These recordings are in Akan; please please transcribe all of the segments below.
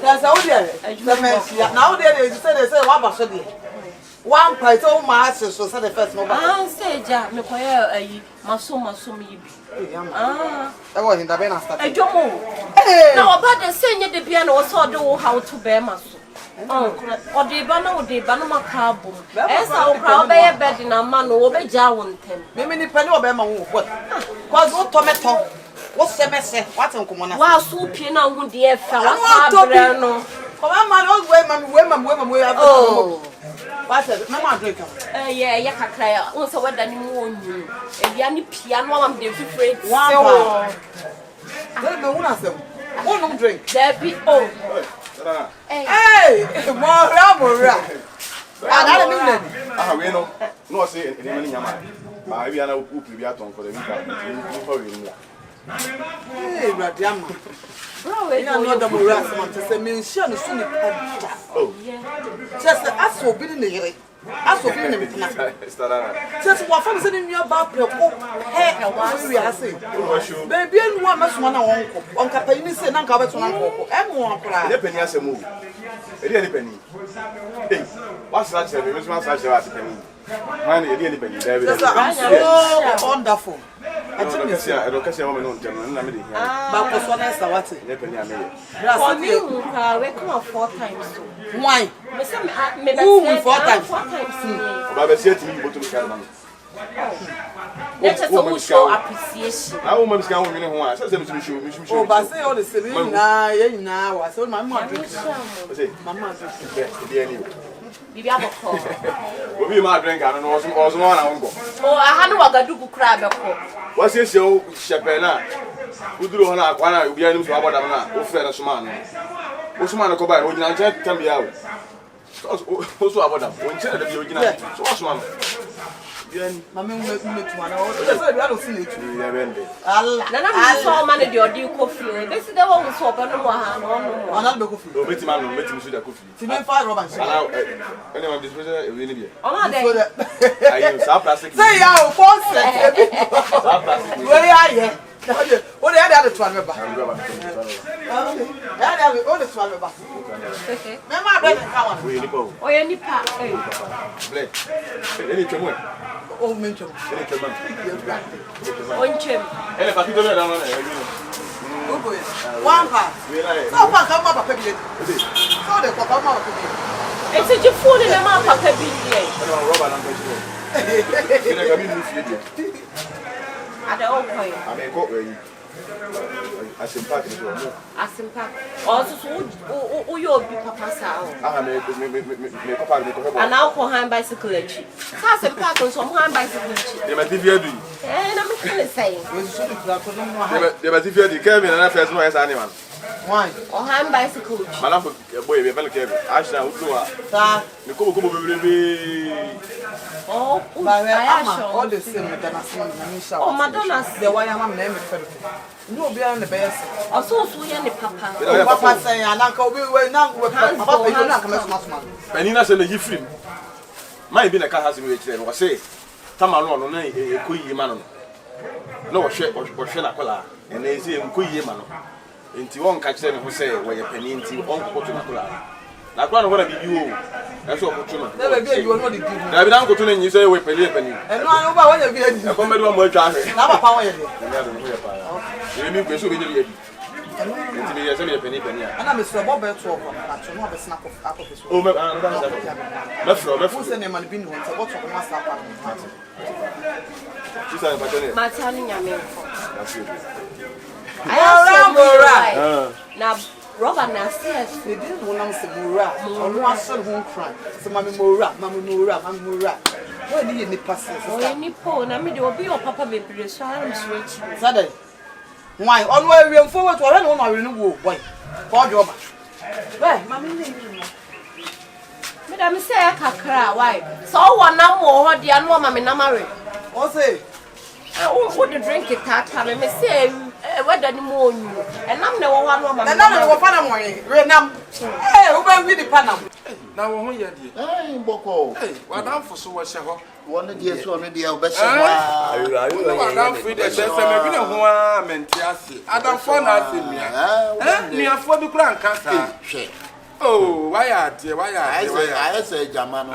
That's how they are. Now they say what about so one part of my answers so the first moment. Ah, say, Jack, me quiet a maso me. Ah, I was in the Bena. I don't know. Now, about the senior the piano also know how to bear maso. Oh, or the banner or the banana carbon. As our crowd by a bed in a man over Jawon. Maybe the penny of Emma. What? What's what tomato? What's the message? What's on common? Wow, soup, you know, who dear fellow. Oh, I'm old women, we have. Oh, what's it? Mamma drink. Yeah, Yaka, also what than you. And Yanni piano, I'm the free. Wow. I don't know. One drink. There be oh. Hey, more. Ah, we know. No, say in any yama. I be an old poop be at home for the weekend. Hey, Radiama. Bro, I know the Murasman to say, me, she and soon. Oh, just as so be in the year. As so be in the just what I'm saying in your back, your hair, and one we are saying. Baby, and one must one on Captain, say, Uncle, and one cry. The penny as a move. Any penny. Hey, what's that? Miss Master at the penny. Mind any penny. That's wonderful. I don't catch a woman on them. But was one else, what it? For me, we come 4 times. Why? Maybe 4 times. But I said to me, go to the Carman. Let us all show appreciation. I woman's going to win. I said to show. Oh, but say all the same. Now, I saw my mother. My mother. Bibi aboko. Obi ma drink and no was one and go. Oh, I had no gadugu crab. What's your show, Shepena? Who drew on a corner, you be able to about a offer a man. Osman go by, would not tell me out. Also about them, when you the original. So what's one? Mamma met one. I don't see it. I saw man at your due coffee. This is the one who swap on the one. Another coffee. No, bet him, let him see the coffee. To me, 5 Robins. Anyone disposal in India. I use our plastic. Say, yeah, 4 cents. Where are you? What the other 12 about? Only 12 about. Mamma, brother, come on. or any part. Any tomorrow. Oh, mention. On chim. And if I don't know, one part. No, one come up a bit. So they come up a bit. It's a good food in the mouth of a billion. At the old point. I may go where you. I sympathize with you. I sympathize. Also, you'll be papa's house. I may papa and now for hand bicycle. That's a pack on some hand bicycle. They might be here. And I'm saying, they might be here. The Kevin and I first know as anyone. Why? Or hand bicycle. Madam, boy, we Kevin. I shall do the Kubu. Oh, all the same with the oh, Madonna's the way I'm named. No, be on the best. Also, we are the papa. Papa saying, and Uncle, we were now with Papa. Penina said the free. My being a car has been was say, Tamalon, no, a queen man. No, share or Shenacola, and they say, queen man. Into one catch them who say, where you're penny into one Cotonacola. Like one of what I you. That's what opportunity. Never be you are not the people. I don't go to you say, we pay penny. And no, I know what you're come to more traffic. Now, power. You mean, we should be the penny. And I'm Mr. Bobbert from a snap of apple. Oh, my who's the name and been once a watch of master. My telling you, I am now. Robert Nasties, they didn't want to Mura, or one son won't cry. So, Mammy Mura, Mammy Mura, Mammy Mura. Where do you need passes? Oh, any poor, I mean, you will be your papa, baby, so I'm straight. Saturday. Why, on where we are forward to run on our renewal, boy. For your back. Where, Mammy? Madame say, I can't cry. Why? So, one now more, the annual Mammy Namari. Or say, I would drink it, Tata, and say. What the moon? And I'm the one woman. And I'm the one. Renam. Hey, who will be the panel? na wo ho ye de boko wadam fo so wo hye ho one de so no de obehye wa ayo wadam fo de se me bi ne ho a menti ase adam fo na ase mia mia fo bi kura nka sa hwe oh why are I say jama no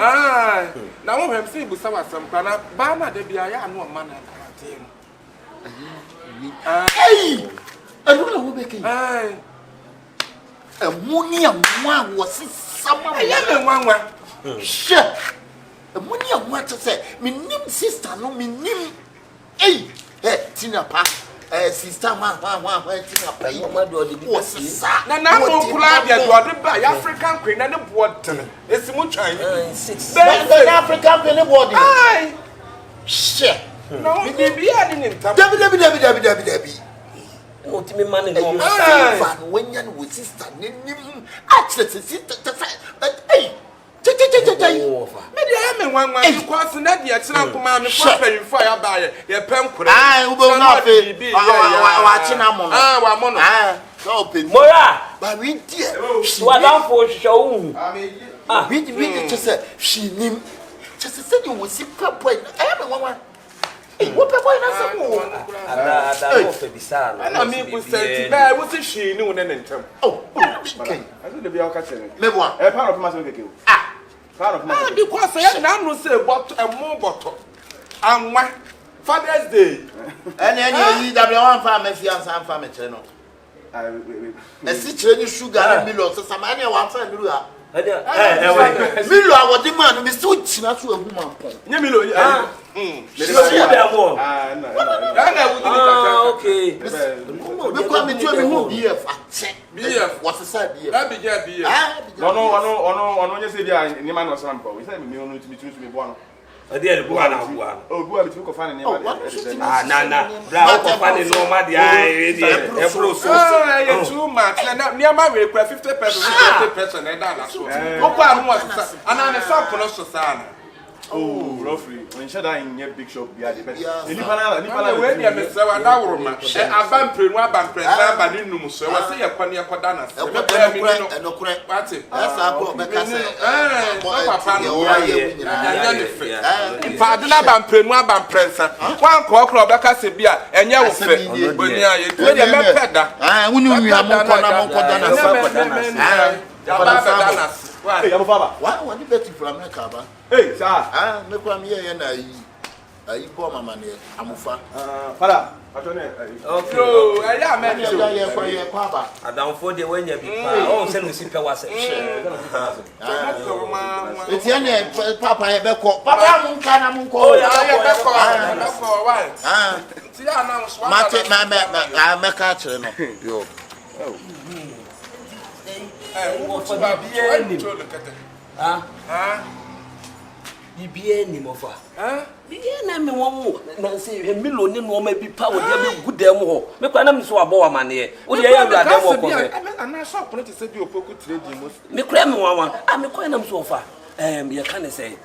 na wo hwem se ibusa wasam kwa na ba na de bia ya no ma na ate hey aduna wo beke emuni amwa wo sisama ya me nwanwa she emuni amwa to say minim sister no minim tina pa sister ma tina pa yi ma do de bi sisa na mo kula bia do de ba African queen na ne board esimu twan the African queen board ai she no me de bia ni ntam Debi o ti me man no fan when you with sister nim access sister hey me de me nwanwa because na de akira nkoma me for perify aba ye pem kura ah ubo na fe wa china mo wa mo no so open mora ba we die wa dan fo hwehwe wo we just say she nim just say you will see papa me nwanwa what papa na say mo ada mo fe bisara na me bu say ba wo se hwi ni wo ne ntam okay I think the be aka chere me bo part of my so keke part of my because say na no say but a more bottle anwa Father's Day any yi w1 fa me fiansa fa me chere no e si chere ni sugar ni million so sama any one fa miru a milo a wodi man me so china so ahu man pon nye milo okay me kwa me tu me hu BF ache BF what is that BF abija BF no nye se dia ni man no sam pa we say me onu tu me bo no ade ele bua na bua oh bua bi tu ko fa ne ma na bra ko fa ne no ma dia e bro so you too much na niam we kwa 50% na da na so o kwa no asa ana ne shop no so sana oh roughly when should I in big shop bia de best ni pana we dia me se wa da woro ma aban prenu aban presa ba ni num so wa se ye kwa ne yakoda na se me bra mi no wate asa ko be ka se papa no ya ne fe pa de na aban prenu aban presa wan ko kro be ka se bia enye wo fe boni aye we dia me peda wuni wi amon ko na mon ko da na se ya ba da na hey abu baba why you bet from America ba hey sir me kwa me ye na yi bo mama ne amufa fada atone okay oh ya me ye kwa ba adam fo de wanya bi pa o se no si pe wa se eti ene papa ye be ko papa mun kana mun ko ya be ko why ti ya na so mate me ka chere no yo bibia ni mofa bibia na me won na se milo ni no ma bi pa wo dia be gudam ho me kwa na me so abo wa mane wo dia ya wura dem ko ana shop no te se bi opoku trade mo me kwa me wawa me kwa na me so fa ye kan say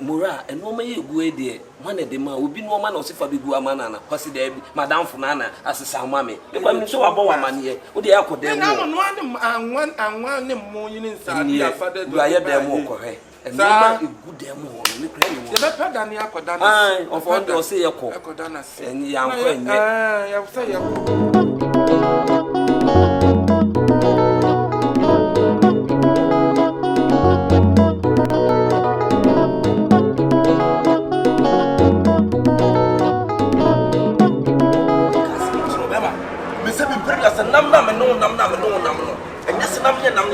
mora eno ma ye gu ede ma na de ma obi no ma na o se fa bi gu amana na kwasi da bi madam fu na asesa ma me kwa me so abo wa mane wo dia ya ko dem ho na no anwan ne mo yin nsa dia fa da do ya dem ko he ma good dem ho me kwa me ye be peda ni akoda na of all do say ye ko akoda na se ya nko enye ya say ye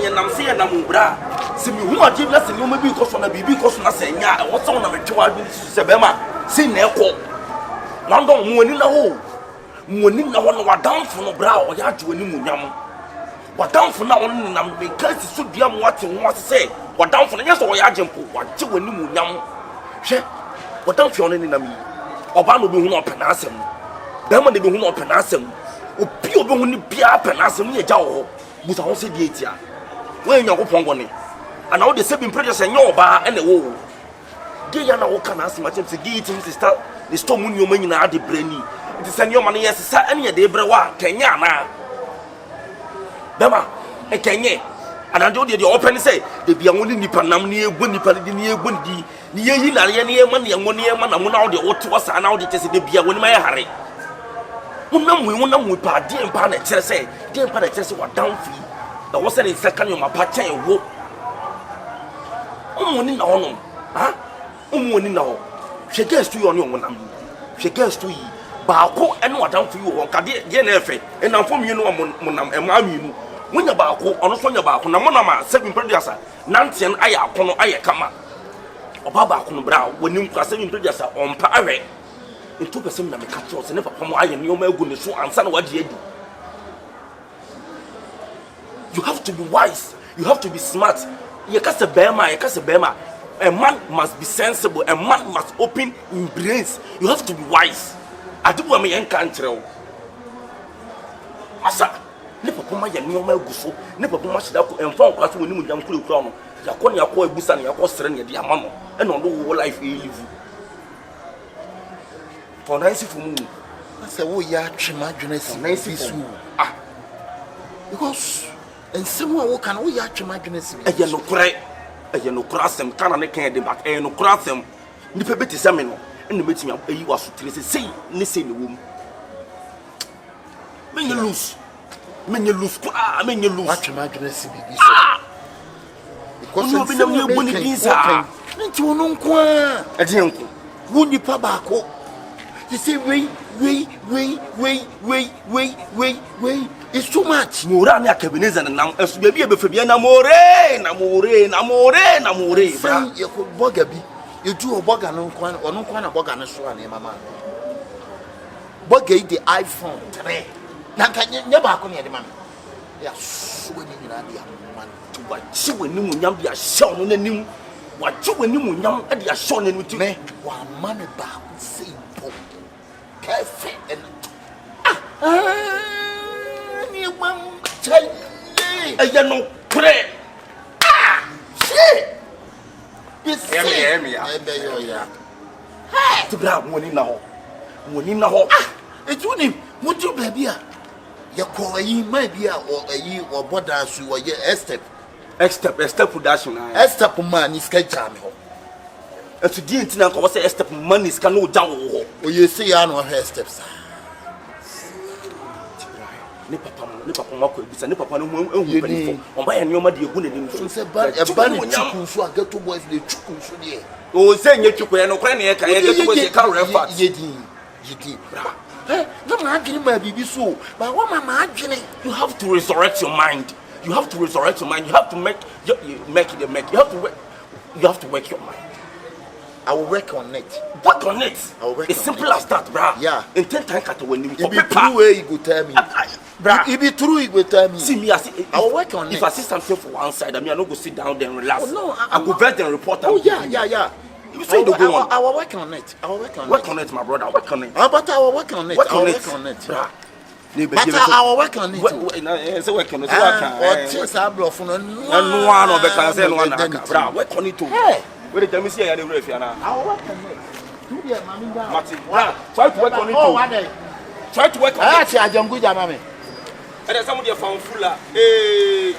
nam se nam bra se mi hu ade na se ni o ma bi ko so na bibi ko so na se nya e wo so na metwa bi se be ma se na ekọ na ndo mu ani na ho no wadanfo no bra o ya ade ani mu nyam wadanfo na won nam be kasi so dua mu ate ho se wadanfo na nya so o ya age mpo waje wani mu nyam hwe wadanfo no ni nam yi oba no be hu no pena asem da ma de be hu no pena asem obi obi hu ni bia pena asem ye ja wo busa ho se die tia we nya ko pongone ana wo de se bi mpre se nya oba ene wo de ya na wo kana asema chem se gi tim sister the storm mu nyoma nyina ade brani nti se nyoma ne yesesa ene ye de bre wa kenya na bema e kenye And I told you the open say, they be only Nipanam near Winnipan near Windy, near Yina, near money and 1 year man, and 1 hour the old to us, and now the test they be a win my hurry. We part, dear Panet say, dear Panet says what down fee. There wasn't a second of my patch and walk. Money no, huh? Money no. She gets to you on your one. She gets to you. Bako and what down for you on Cadet Genefe, and I'm from you know Monam and Mammy. When your Bako, on the Bako, Namonama, 7 producer, Nancy and I are Kono Ayakama. Or Baba Kono when you are 7 producer on Pare. In 2% of the catchers and never come I and your mail goodness so and son what you do. You have to be wise, you have to be smart. You can't say Bema, you can't say Bema. A man must be sensible, a man must open in brains. You have to be wise. I do want me and country. Massa, never put my young man go never put much that and found us when you young crew crown. Yakonia boy Busan, your Australian Diamano, and on the whole life you live. For nice for moon. I said, oh, yeah, Chimaginess, nice. Ah, because. And someone who can we actually imagine this. A yellow cry, a yellow cross them, can I can't back, and no cross them. Nipper Betty Samino, and the meeting of you was to say, listen, the womb. When you lose, when you lose, watch imagine this. Because you've been a winning visa. Into no qua, a gentle, would you pabaco? You say, wait. It's too much. Murana AKABENEZER and now as baby before Namore. Say you could bogabi. You do a bogan or no quan a bogan as one, mamma. Bogate the iPhone 3. Now can you never come here, the man? Yes, when you are the man to what you when you are shown in the new. What you when you are shown in with me. One man about saying, careful and I no pray. Ah, shit. It's to grab money now. Ah, it's only what you baby. You call ye maybe or a year or borders you are a step production. A step man is catching. And to the internet, I was a step money is cannot down. Oh, you say I know her steps. Ne papa mako bisa ne papa no hu pani fo on ba ya nyoma de egu ne nim so se ba e ba ne chuku so agato boys de chuku so de o se nye chuku ya no kra ne ka ya agato boys ka refa yedi bra no ma adwene ma bibi so ba wo ma adwene. You have to resurrect your mind. You have to make you have to work your mind. I will work on it. Work on it. It's simple as that, bruh. Yeah. In 10 times, when you be true, way you go tell me. If be true, you go tell me. See me, I will work on it. If I see something for one side, I mean, I don't go sit down there and relax. Oh, no, I go vet and report. Oh, yeah. You say you go on. I will work on it. Work on it, my brother. Work on it. But I will work on it. Work on it, bruh. But I will work on it. So work on it. Or things are bluffing. No one of the can say one. Bruh, work on it too. Where the Jamisi are the ref, Yana. I'll work on it. Martin, try to work on it. Oh, one day. Try to work on it. I don't good, Mammy. And there's somebody found fuller. Hey.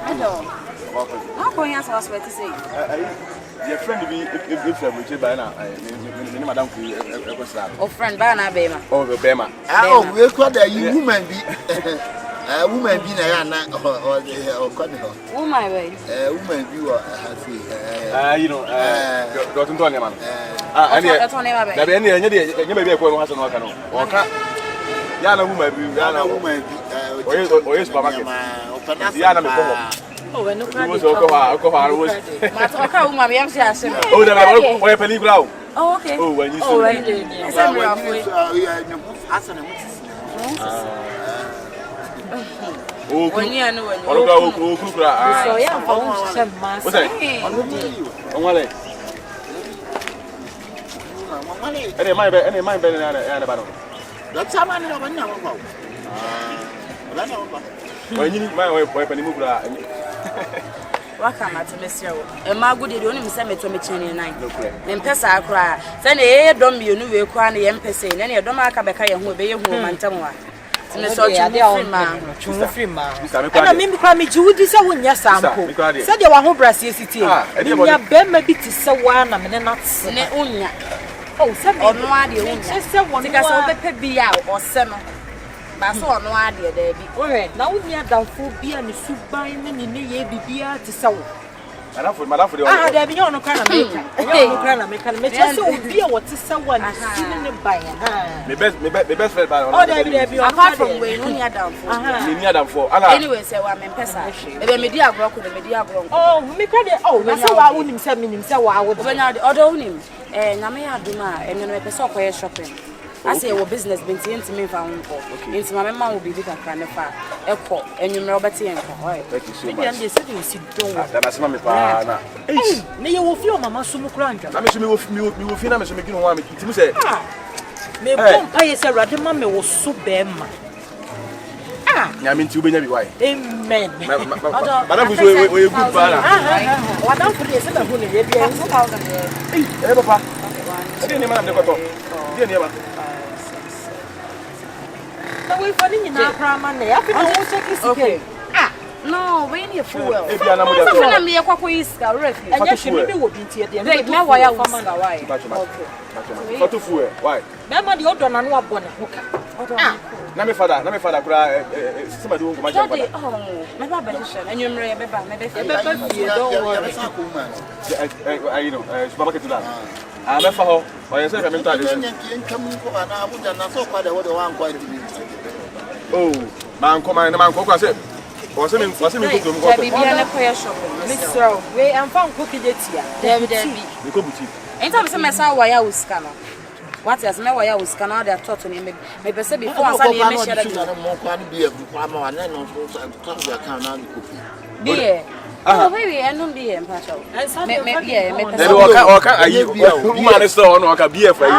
Hello. How can you answer what to say? Your friend be if you are by now, Madam Oh, friend, Bana Bema. Oh, Bema. Oh, we're quite a woman be a woman be or Oh, my way. A woman you are happy. You know, Dr. Tony man. You may be a woman has an organ. Yana woman be Yana woman or is Papa. Yana. Oh, no, was alcohol. Oh, penny brown. Oh, okay. Oh, when you when you my wife, and you move. Waka to Monsieur. A mago did only send me to me 29. Then Pessa cry. Send a don't be a new crown the empress, and any Domaka who be a woman. Free man. I mean, become me Judy, so when yes, I'm said you are home, Brassy City. And you are Ben, maybe to say one, and then not Unya. Oh, some or no idea. Just one because I'll be out or summer. But so no idea, there be. Now we are down for beer and soup buying in the year be beer to sell. Madame for the ah, there be no kind of maker. No kind of maker. Me just so beer what is someone in the buy. Me best friend by oh, there be apart from we no near down for. Near down for. Anyway, say wa me pesa. E be media agro ko the media agro. Oh, me ka de oh, na say wa unim say minim say wa wo. Obenya de odo unim. Nyame aduma enyo no me pesa okoye shopping. I say our business been into me for uncle. Into my mama will be big and kind of far. Echo and you know better. Thank you so much. You said you sit down. That's my partner. Hey, you will feel Mama Sumukranga. I mean, we will feel I'm making one. You say, me pay say Radima me was so bem. I mean to be why. Amen. Madam was a good father. What don't forget that who is 2000. Hey, papa. I didn't man the cotton. We finding in our prime okay. Ah, no, we need a fool. If you are not going to be a quack, and yes, you will be here. They know why I was away. Okay. What to fool? Why? Remember the old one and what one? Let me father cry. Somebody who might have my babation, and you may be you know, supermarket to that. I'm a for or yourself. I'm oh, man, come on, man, cook. I said, was it me cook? Mr. We am found cookie here. David, the cookie. Ain't I mess out why I was scanner? What is my way I was scanner? They are taught to me. Maybe say before I said, I'm not oh, baby, I don't be impartial. Maybe woman store no ka beer for you.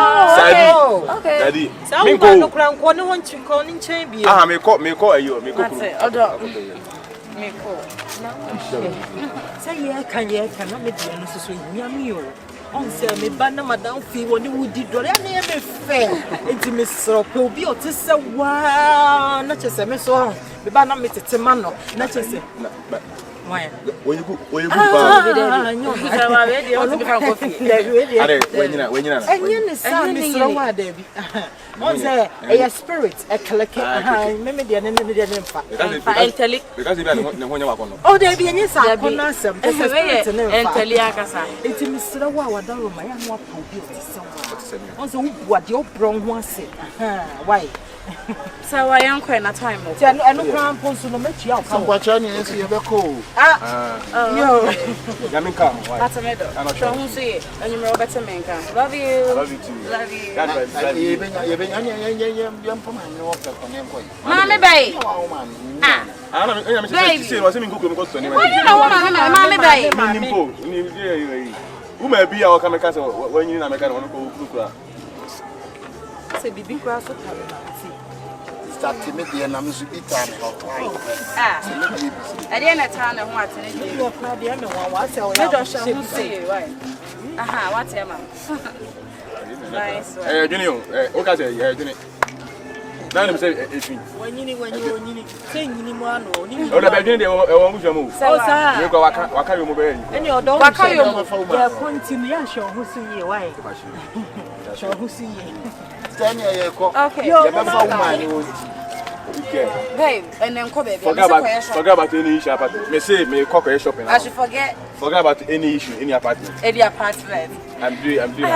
Okay. Daddy. Me go no kran ko no won chin ko ni chen bi. Ah, me ko ayo, me ko. Odo. Me ko. Say ye kan na me dia no so nyame o. On say me ba na madam fi woni wudi dore na ye me fe. Enti me sro pe obi o te se wa na che se me so. Me ba na me tete ma no na che se. Why? When you go, when you go, a spirit, a collect, maybe the enemy, oh, there be any side, it's Mr. Wawa, my young one, also what your brown one said. Why? So I am quite a time. I don't want to make you out. I'm watching you see the cold. Yo, Yamin come. That's a matter. I'm not sure who see it. And you're better man. Love you. Love you too. Love you. Mommy, babe. Who may be our castle when you are say bibi kwa so tare na start me dey na me so bi time I dey na time na ho atene dey you na dey me wa say o ya me say why aha what am nice junior o ka say junior na me say efin wanyini say nyini mu ano ni o da ba junior dey e wo mu jamu o sa me ko waka yo mo be ni eni odo waka yo mo ya continue ya show ho so ye why show ho so ye okay. Okay. Babe, and then come baby. Forget about any issue apartment. Me say me cook shopping. I should forget about any issue in the apartment. In the apartment. I'm doing I love you. I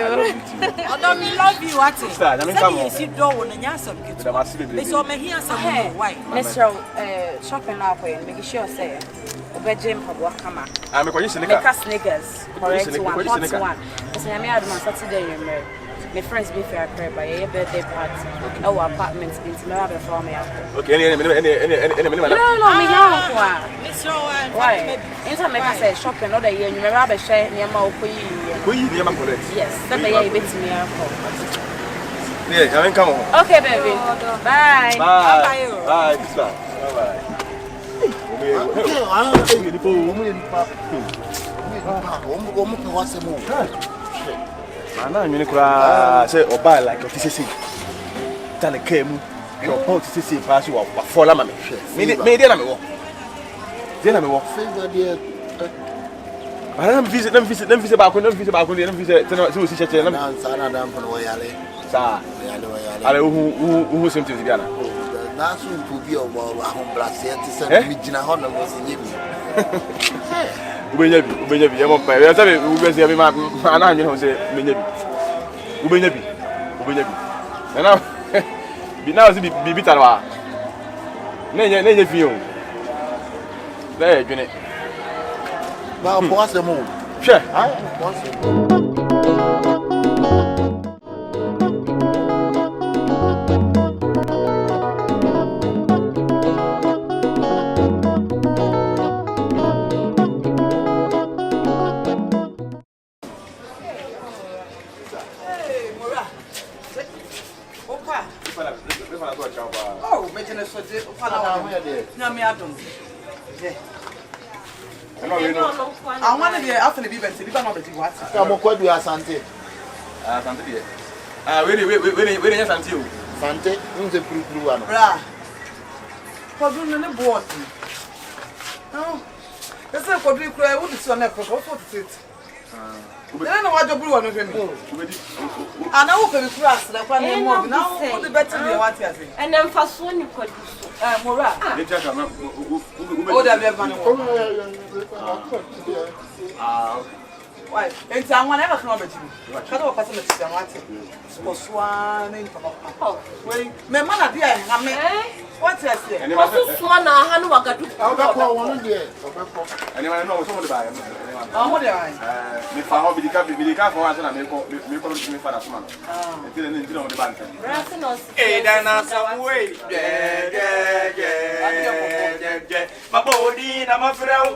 love you too. I don't love you what? Sister, I mean come on. You don't want to answer me. Me so me here some why? Mr. Shopping now for you. Make sure say Obejim Pabwa Kama. I'm a sneakers. Correct one. Because I am on Saturday you my friends be fair prayer by your birthday party. Our apartments into my other family. Okay, any no, me why? Anytime I say shopping other year, you remember share near my yes, that day you bet me yeah, I mean come on. Okay, baby. Bye. Bye. Bye. Bye. Bye. Mana nyene kura say oba like office than came your point to say pass you for la me me dey na me wo dey na me wo favor there them visit back when them visit so see church na sana dam for wayale sa ale who symptoms bi ana na so to be obo ahon blase enti say me gina ho na mo se nyebi ubenya bi e mo pa e say we be say ma ana nyene ho say menya bi ubenya bi na bi na si bi tarwa na nye fi o na e dwene ba po asemo hwe po asemo I want to be after the event, if I'm not the what? Come on, what do you asante? Asante there. Where Asante you? Sante, unze blue one. Bra. For doing the board. No. That's not for blue cry, what is your neck? What is it? I don't know what the blue one is. I know for the class, like one more now, the better than what you say. And then for soon you could. Mora. Oh, that we have money. Why? And someone ever come over to you. I don't pass it to you. Was one in wait, my mother, dear, I mean, what's that? And one, I know what I do. I'll one day. Anyone know someone to buy? Oh, what are me for hobby, the car for us, and I make me for a man. Until then, you know the bank. Hey, then some way. My body, I'm a friend.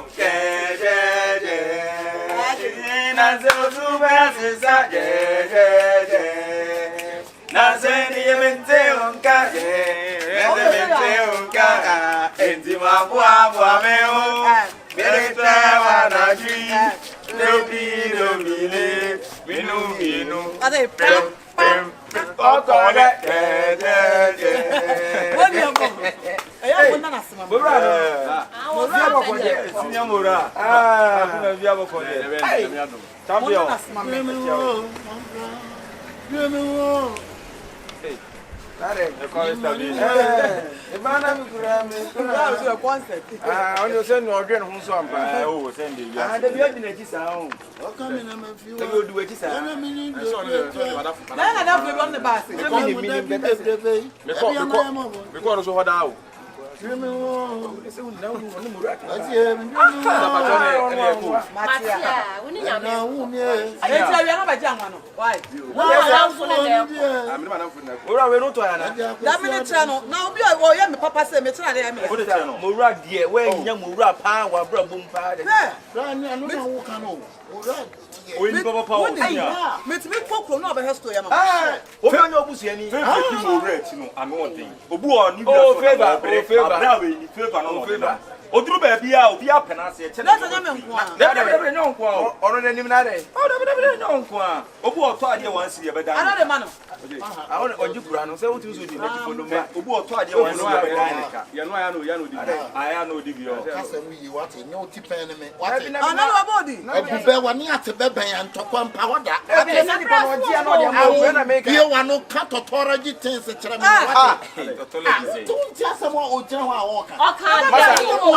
Oduru baby a obi apena se che na nya menkwa na nyonkwa oro na nim na de nyonkwa obu oto ade wan si ye beda ana de ma no ahon ojikura no se wutu so di na tifo no ma obu oto ade wan si ye beda nika ye no ya no di aya no di bi o kasa mu yi wate nya oti pen me wate ana lo body obube wani atebe ben antokwa mpa hoda ade na di pa no dia no dia mo na make ye wano ka totoro gi tense kire me wate totoro gi se tu ntia samo o jira ho a wo ka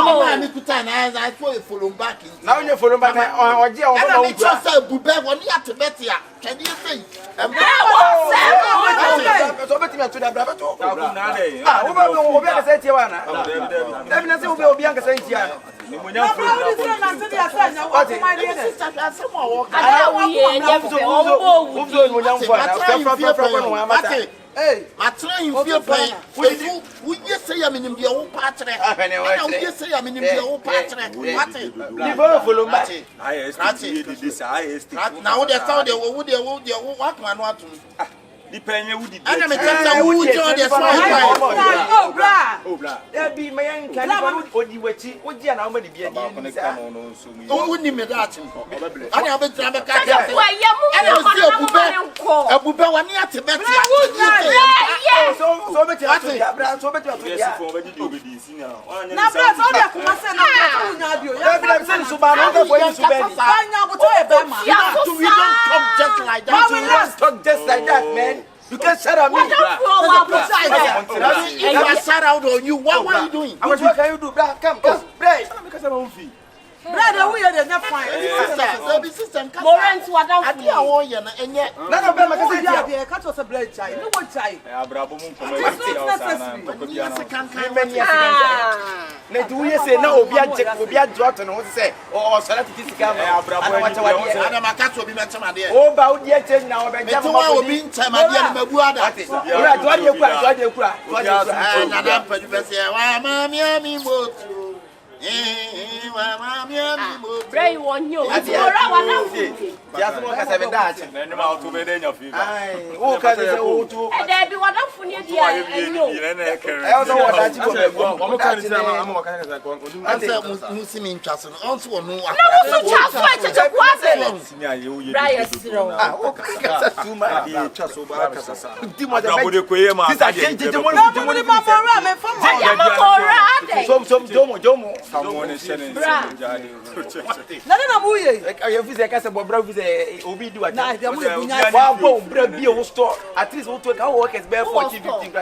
mama mi kuta na I follow back in now you follow back oje o ma wo bra say bube woni atebeti a can you say so beti me to da bra beto na de wo be say tie wa na da bi na say wo be obi an ka say tie no ni mo nya fo na say dia say na wo my dear sister asemo wo ka ana wo ye nya fo wo mo nya fo na fa no wa mata hey atra in fear play we just say am in dia wo patre we just say am in dia wo patre mate ni bo follow back I ST this I ST now they saw they wo wa kan no atum Depending who did. And I'm telling you, who joined the Oh, bra. Oh, blah. There be my young can what you were cheap. What you are now, but be a who wouldn't me that? I have been trying to catch That's why a buba one year to bet. so much. So much of yes, for what did you be seen now? Now, bra, all the commercial now. You have seen Subaru for you to bed. We don't talk just like that. We don't talk just like that, man. You can't shut up me. If I shout out on you, what are you doing? What can you do? Come, play. Because I'm on fee. brother, we are not fine. System. Morans, what I did a warrior, and yet none of them are cut us a blade child. No one child. Let we say no, we are dropped and what to say, or Salatis come. and my cat will be met some idea. Oh, about yet now, but you will be in time. I Pray one you. Just walk as a dad. And about to bed in your feet. Oh, can you do? And there be one up for you. I also want that you at least we'll talk our work as bare 40 15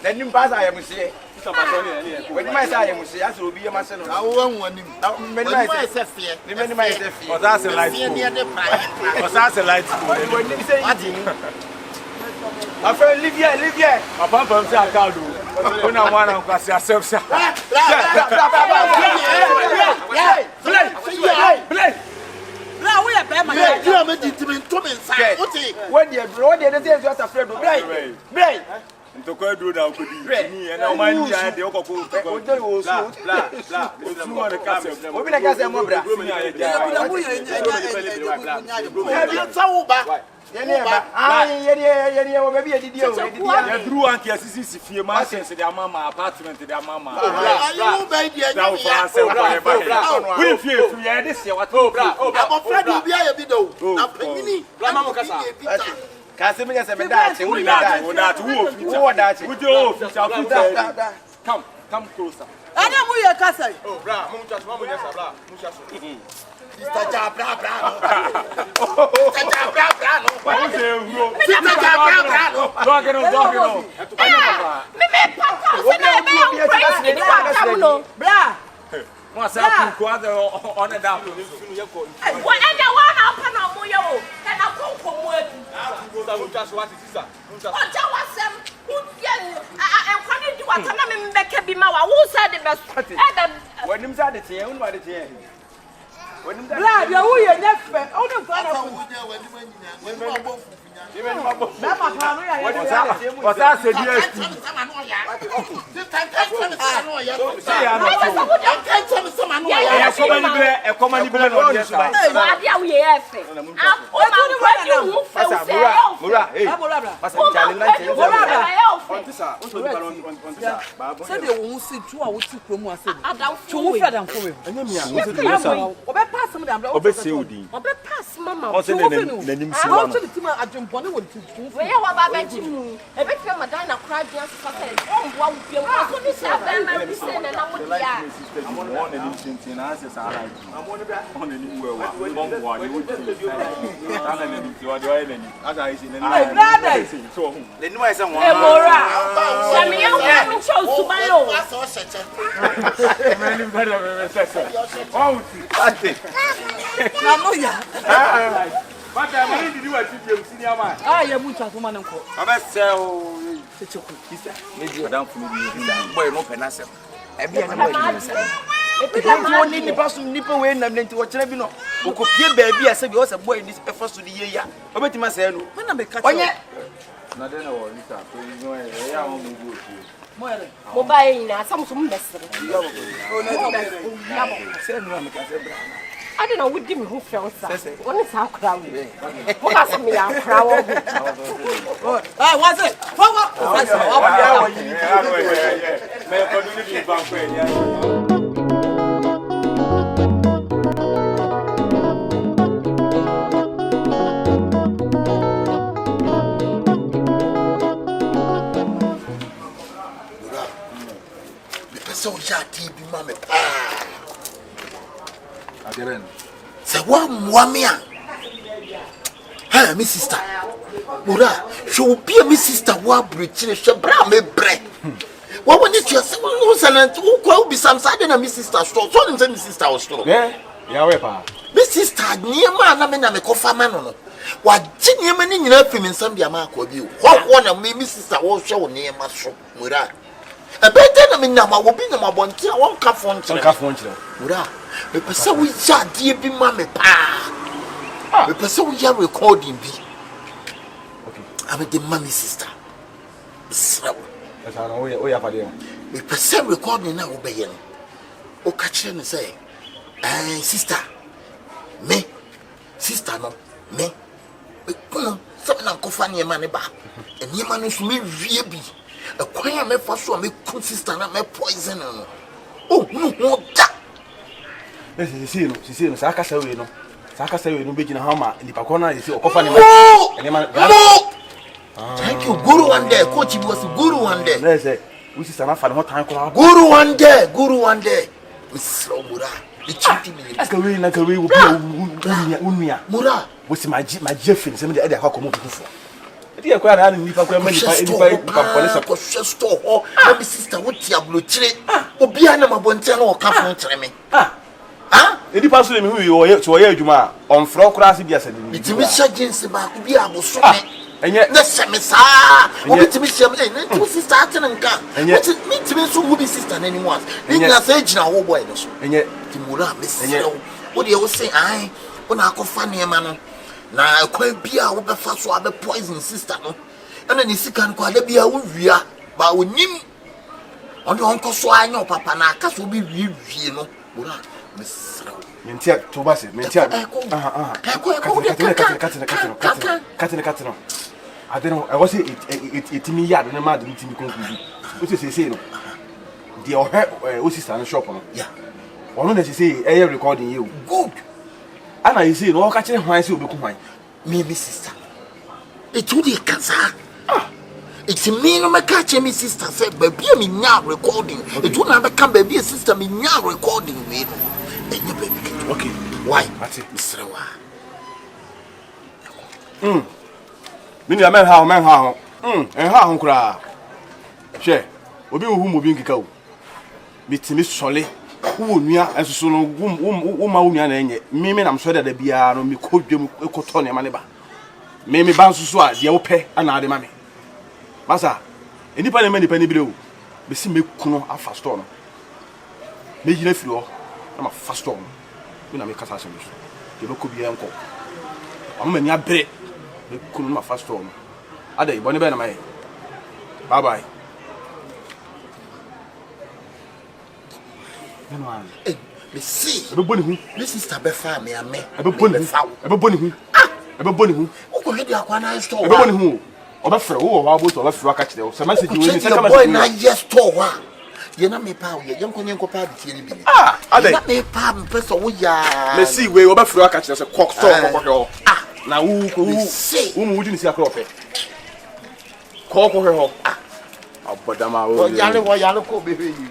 then you pass. I am saying, when my side, I will be a master. I won't that's a light. That's a light. When you say, my friend, live here. My papa said, I can't do. When I want to pass yourself, Now we are bad. You are making to me inside. When you brought the other day, you are afraid of brain. To go do now could be and I mind the Oco. Casimir has a medal. Come closer. I know we are Castle. Oh, bra, What's up? On a down. Whatever one up and a moyo, and a cook from work. Just what is that? Oh, tell us some. I'm coming to what I'm back be my who said the best. When him said the chair, when the chair. When him Blood, you're who you're never. Oh, no, what's that said? Yes. Ontisa, on to the balon ontisa. Say they won't see two or two promo as Adam two fed and for him. Obe pass some them. Obe seudi. Obe pass mama. On say nanim si wa. To the team adjumpone won to two. We ya wa ba benchi mu. E be tell madam na kra dia so say on boa wo piem. So ni say ba ma ni say na wo dia. I'm on nanim tintin na say sa right. I'm on nanim wewa. Bon boa ni wo ti. Na nanim ti wa do nanim. As I say nanim. So the new is one. Ebora. Shami ya wo show suban o. Many better say. Oh, ate. Na no ya. But I need to do what you senior man. Ah, ya mucha to man nko. Aba sell. Checheku. Kisa. Maybe madam for me. Boy no penasem. E bia na boy ni. Because you need the person nipa we nam nti wo kire bi no. Okopie ba bi ase bi wo se boy ni e fa so de ye ya. Obetima se no. When na be catch. Onye. Na dey na wo lita. So you know e ya won go go. Mo ba yin na samsum mesre. Oh na se no am ka se bra. I don't know what give me who fell sa. What is how crowd? What has me a crowd? Ah, what's it? What? Yeah. Me ko do ni bi ban ko ya. So ya TV mama Akeben. say wa me a ha me sister Mura show be me sister wa breachire hwe bra me bre wa woni tia se wo salant wo kwa bi sam sade na me sister store so nim say me sister was store Ya we pa. me sister niema na me kofa ma no wa ji niema ni nyina fi me nsam bia ma akwa bi ho na me sister wo hwe wo niema so Mura e bete na me na ma wo bi na ma bonti a won ka fon kire Mura me pese wo ya die bi ma me pa me pese wo ya recording bi Okay. I'm the mommy sister so That's how we ya pade. me pese recording na wo be ye no o ka kire ne say sister me sister no me ko so na ko fa ne ma ne ba e ma no so me wie bi e kwan me fa so me ku sister na me poison no oh no da Si no sa ka sa we no. Sa ka sa we no be gina ha ma nipa ko na yesi okofa ne ma. Thank you guru one day coach was guru one day Na say we si sana fa ne ho tan ko ha. guru one day Miss Mura the chiti me Aka we na ka we wo bia unia. Mura Wo si ma jefin se me de e de akwa komo bifo. Edi e kwa na nipa kwa ma nipa police ko store ho na me sister wo ti ablochire obi ana mabonte na o ka fon kire me Edi pa so le mi hu yo so ye adwuma on fro kra se bia se ni. itimi sha jeans ba ko bi aboso me Enye na se me sa obi timi sha me na tu sister atene nka me timi so mu bi sister na ni mu as ni na se gina wo boy no so enye Timura me se wo de wo say ai wo na akofa ne ma no na kwa bia wo be fa so abe poison sister no ena ni sika nko ada bia wo wia ba wonim on ko so anya papa na aka so bi wie no Mura mesra mentia to ba se mentia katino adeno I was it me yard na ma de timi conclude o se no the o sister no shop no yeah ono na se e recording you good ana you say no ka kire hwan se obeku hwan me sister it would be cancer it's me no make catch me sister say baby me nya recording it would not come baby sister me nya recording me enye baby okay why ati misrewa mini ya men ha en ha ho kura hwe obi hu mo bi nkika o bitimi sole wo nua ensoso no wo ma wo nua na enye mimi na mso da bia no mi kodwem ekoto ne ma ne ba mimi ba nsoso a de wo pe ana ade ma me masa enipa ne manipa ne bire o be si mekuno afa store no me yire firi ho na ma fa store no we na me kasa se me so de beko bia enko amma ni abre mekuno ma fa store no ade ibone be na mai bye bye me see ebe boni hu me sister be fa me ame ebe boni hu ebe boni hu ebe boni hu o ko hedi akwa na store ebe boni hu obefre wo wa bo to obefre aka kire wo se message we ni se ka boy na yes to wa ye na me pa ye yenko pa de tie ni bi adai na me pa mpeso wo ya me see we obefre aka kire se kok so ho na wo mu wudi ni si akro ofe kok ho abodama wo yale ko bebe yi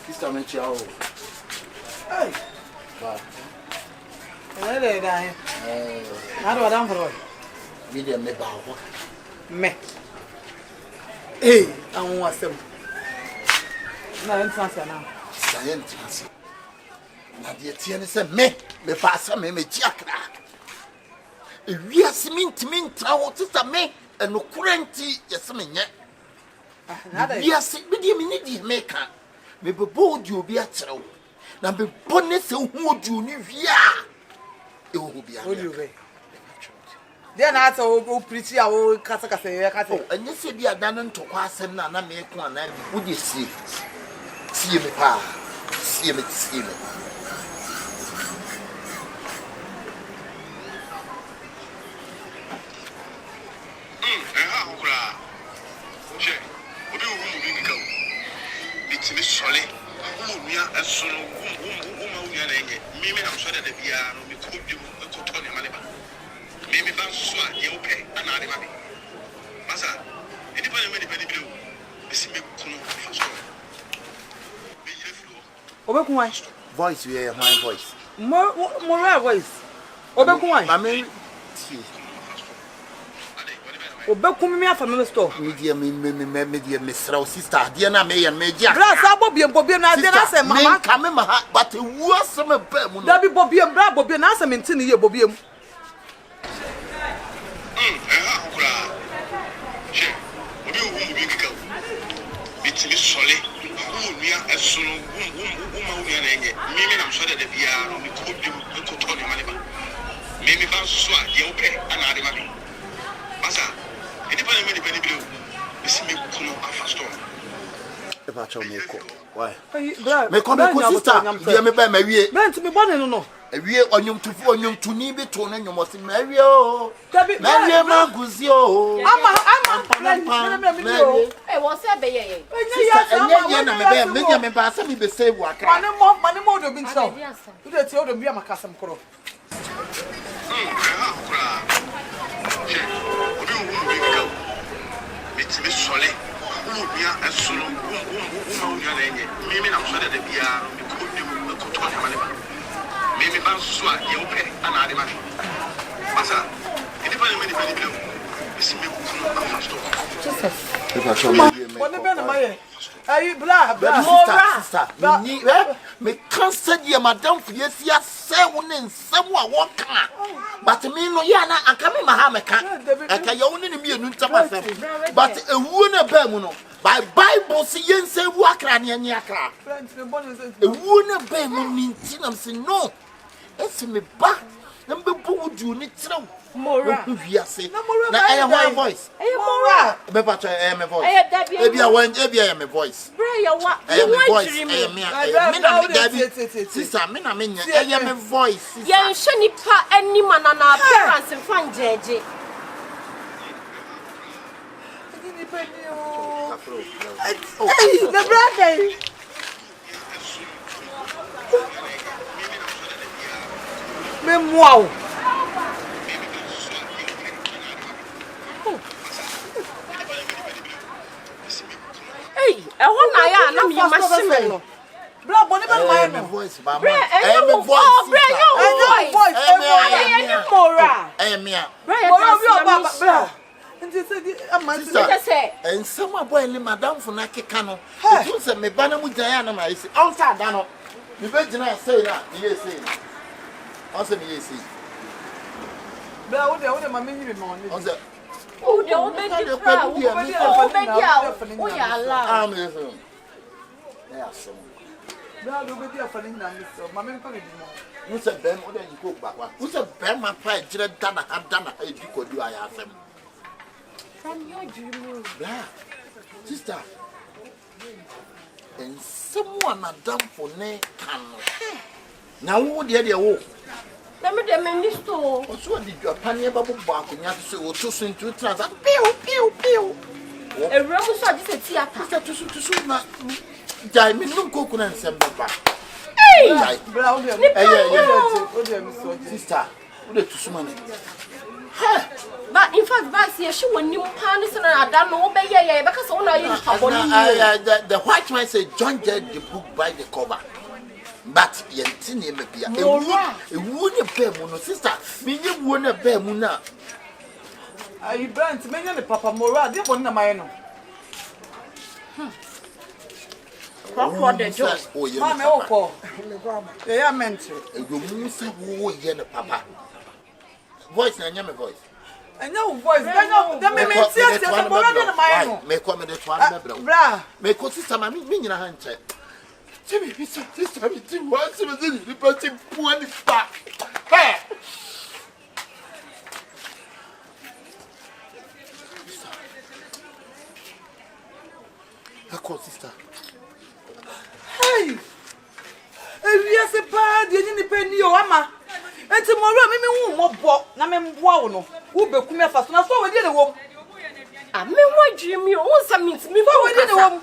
Sister Mechiao. Hey. Wow. Hey, there. How do I done for you? Me me ba ho. Me. Hey, I want some. Na entrance na. Science. Na de tie ne se me pa se me jiakra. E wiase mintra wo sister me eno kurenti yese me nye. Na da. Wiase me de me ni di me ka. Me bebo di obi akyerɛw na me bone se hu odu ni wia e wo bia odu we dia na ata o preach ya o kasa ya kasa anya se bia dan ntokwa asɛm na me ko ana wo de sie me pa sie me hokura che obi wo mu bi ka bitimi sole umia esono uma unya na enye mimi na mso da bia no mi ko bi ko to ne male ba mimi ba so a ye ope ana ade ma bi masa edi pa ne me di pa ni bi o bisi me kuno fa so be yire flo obekun wan voice we my voice mo rare voice obekun wan mama ti obekun mi afa me store media me sraw sister dia na me yan me dia bra sa bobiem na dia na se mama ka me ma but wu asem ba mu no da bi bobiem bra bobiem na se menti ne ye bobiem hokura che obi wo mu bi ka bitimi sole umia esono uma unya na enye mimi na mso da bia no mi ko bi ko to ne male ba mimi ba so a ye ope ana ade ma bi masa edi pa ne me di pa ni bi o bisi me kuno afa store e ba cha me ko why bra me ko sister dia me ba ma wie bent me bone no awie onyum tuni bi to no nyom se ma wie o ma wie ma guzi o ama eh wo se be ye enye na me ba se mi be save wakra mane mo do bi nso do de ti o do bi amakasem koro bitimi sole umia esono uma unya na enye mimi na mso da bia no ko bi ko to ne male ba mimi ba so a ye ope ana ade ma masa edi pa ne me di pa ni bi o bisi me kuno afa store Jesus e ba cha me wona be na maye ayi bla sister ni me cancer dia madam fie si ase wo ne nsam a wo ka but me no ya na aka me ma ha me ka aka ye wo ne me enu ntam asem but ewu na ba mu no by bible si yense wu akra ne anya akra ewu na ba mu minti na se no esi me ba na mbe bu wudu ni tirew Mora. Na I my voice. Mora. Be patch my voice. Ebia wan ebia my voice. Bra ya wa. My voice. Me na Debbie. Sister, me na me nya. My voice. Ya nhwe nipa anima na na appearance fan jeje. Nipa ni o. Hey, the brother. Me moi. Hey, e ho na ya na me machine no. Bra boni be my no. Voice ba. Bra, your voice. Any mora. Bra, Bra. Nti se di amante say. En sama boy le madam fo na keka no. Tu se me ba na mu jan ya na ma isi. On sa da no. Me be gina say na, ye say. On se me ye say. Bra, wo de ma me nyiri no ni. On se Oh, the old baby cry. Oh, baby, oh, yeah, Allah. Amen. Yeah, so. Bra, do be dia fa ni na mi so. Ma me pa bi mo. Who said Ben or then you go back one? Who said Ben my pride did done a you could do I have them. From your dream. Blah. Sister. And someone madam for ne can. Now what the wo? Let me dem minister. So did your panier bubble bank and you have to say what to send to transact. Pew. A room so this theater. To soon na. Jai me no coconut and some papa. Hey! Sister, what to summon it? But in fact, Vice, she won't new panis and I don't know, because the white man said John judged the book by the cover. But Yentini may be a wooden bear moon, sister. Me, you wouldn't bear moon. I burnt many of the Papa Mora, they won't know my own. What the job? Oh, they are meant to. You must have the papa. Voice and your voice. I know voice, I know. That may mean serious. My own. Make one minute, one make what sister, my meaning a hand check. Jimmy, this was the person poor back. Hey! Sister. Hey! Yes, a bad, you need penny, your ama. And tomorrow, me won't walk, Namem who be come first. Now, so we did a woman. I mean, what Jimmy also means me for we did a woman.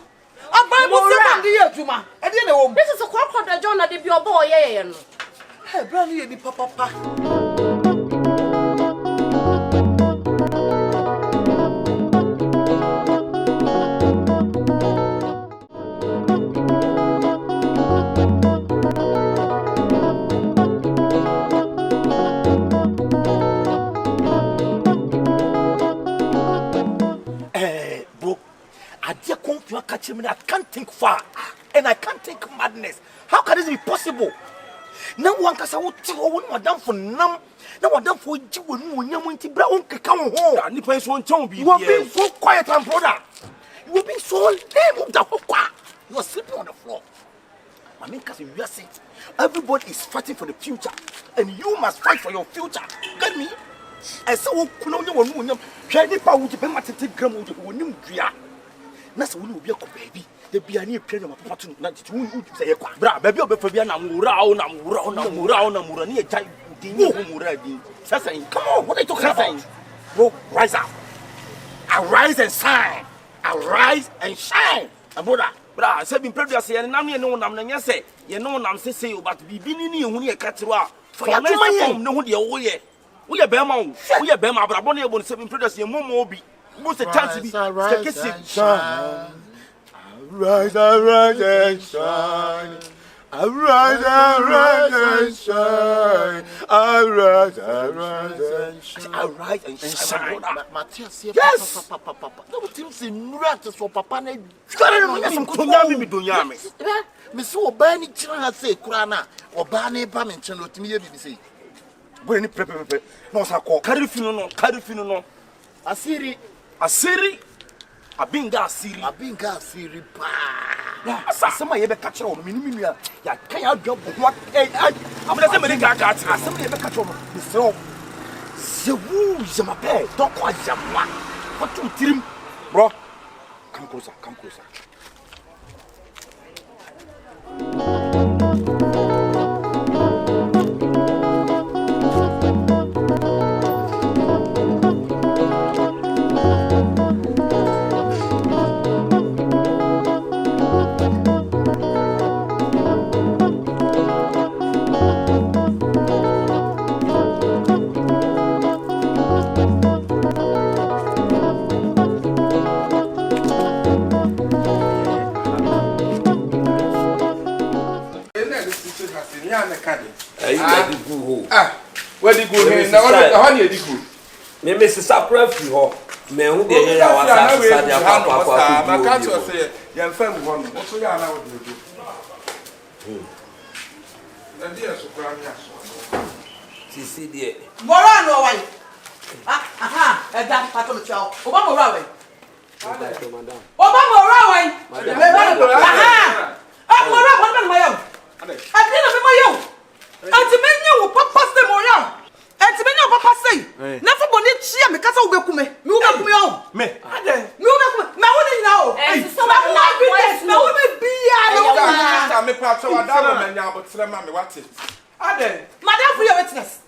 A Bible dear Juma. I didn't know. This is a quack that John at your boy. Hey, Brandy, the papa. I can't think far and I can't think madness. How can this be possible? No one can say what madam for nam. No one done for you when you want to brown come home. And the place won't tell me. You are being so quiet and brother. You will be so lame of the hookah. You are sleeping on the floor. I mean, because you are sick. Everybody is fighting for the future, and you must fight for your future. Get me? And so, you can't be my gram when you Nasa woni obi akọ baby de bia ne epre na papa to na titi won say ye kwa bra baby obefa bia na mura ne ejai din wo mura din sasan come on what are you talking about bro rise up arise and shine bra say bin previous ye nam ne no nam na nya say ye no nam say say but bibi ni ne ehunu ye katiro a for ya to man ne ho de wo ye be ma bra bo ne ebon say bin previous ye momo obi most the chance to be arise and shine. Arise and shine. Arise and shine. Arise and shine. Matthias, yes. Papa. No teams in rats for Papa. Some Kunyami Dunyami. Miss Obani China say Kurana or Bani Bamin to me. BBC. When it prepare, no, Carifino, no. Asiri abinga asiri pa na asama ye be catch on minimum ya kan ya dwo ho amna se me ga catch asama ye be catch on me so se wu jama pe don't kwa jama what you tirim bro come closer where the good is now? Honey, the good. Me Mrs. April for me who the here was outside the papa. My can't say, young friend, one. What's your now? And dear, so see dear. Morano, why? Aha, at that part of the child. Obama Railway. Obama Railway. Aha! I'm my own. I didn't my own. And to many will papa stay more young. And to many papa say, never believe she and Mikasa will come. You will come home. Me, I don't know. what's the mammy? What it? Ade. Madam, for your witness.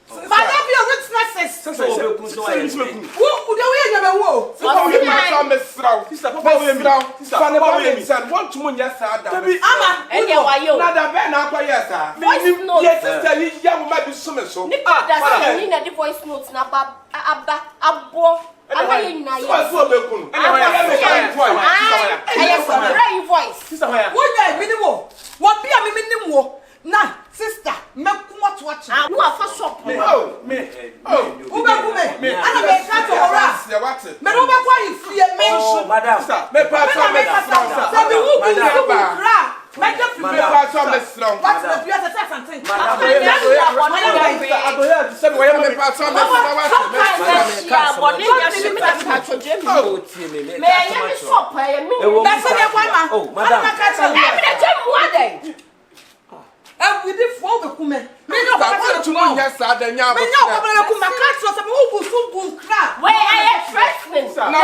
Madam, for your witnesses. So who do we never wo? Papa, we are Miss Strauss. Sister, Papa, we are Strauss. Want to moon, yes, sir. Ama, and you are you. Not a bad now, yes, sir. Yes, sister, you young might be so. That's mean that the voice notes na abo. I mean, I am voice. Sister, what minimum? What be a minimum? Nah, sister, make what watch. You are for shop. Oh, me. Oh, me. I don't make that to harass. Me don't make why you fear me. Oh, madam. Me pass on me strong. So the who be you cry. Make them me pass on me strong. What's the fear to say something? Madam, I do here to say where me pass on me strong. We did for the woman. Me no papa to know. Yes, sir. Then ya. Me no papa to come catch us. Me who so crack. Where I am freshman. No,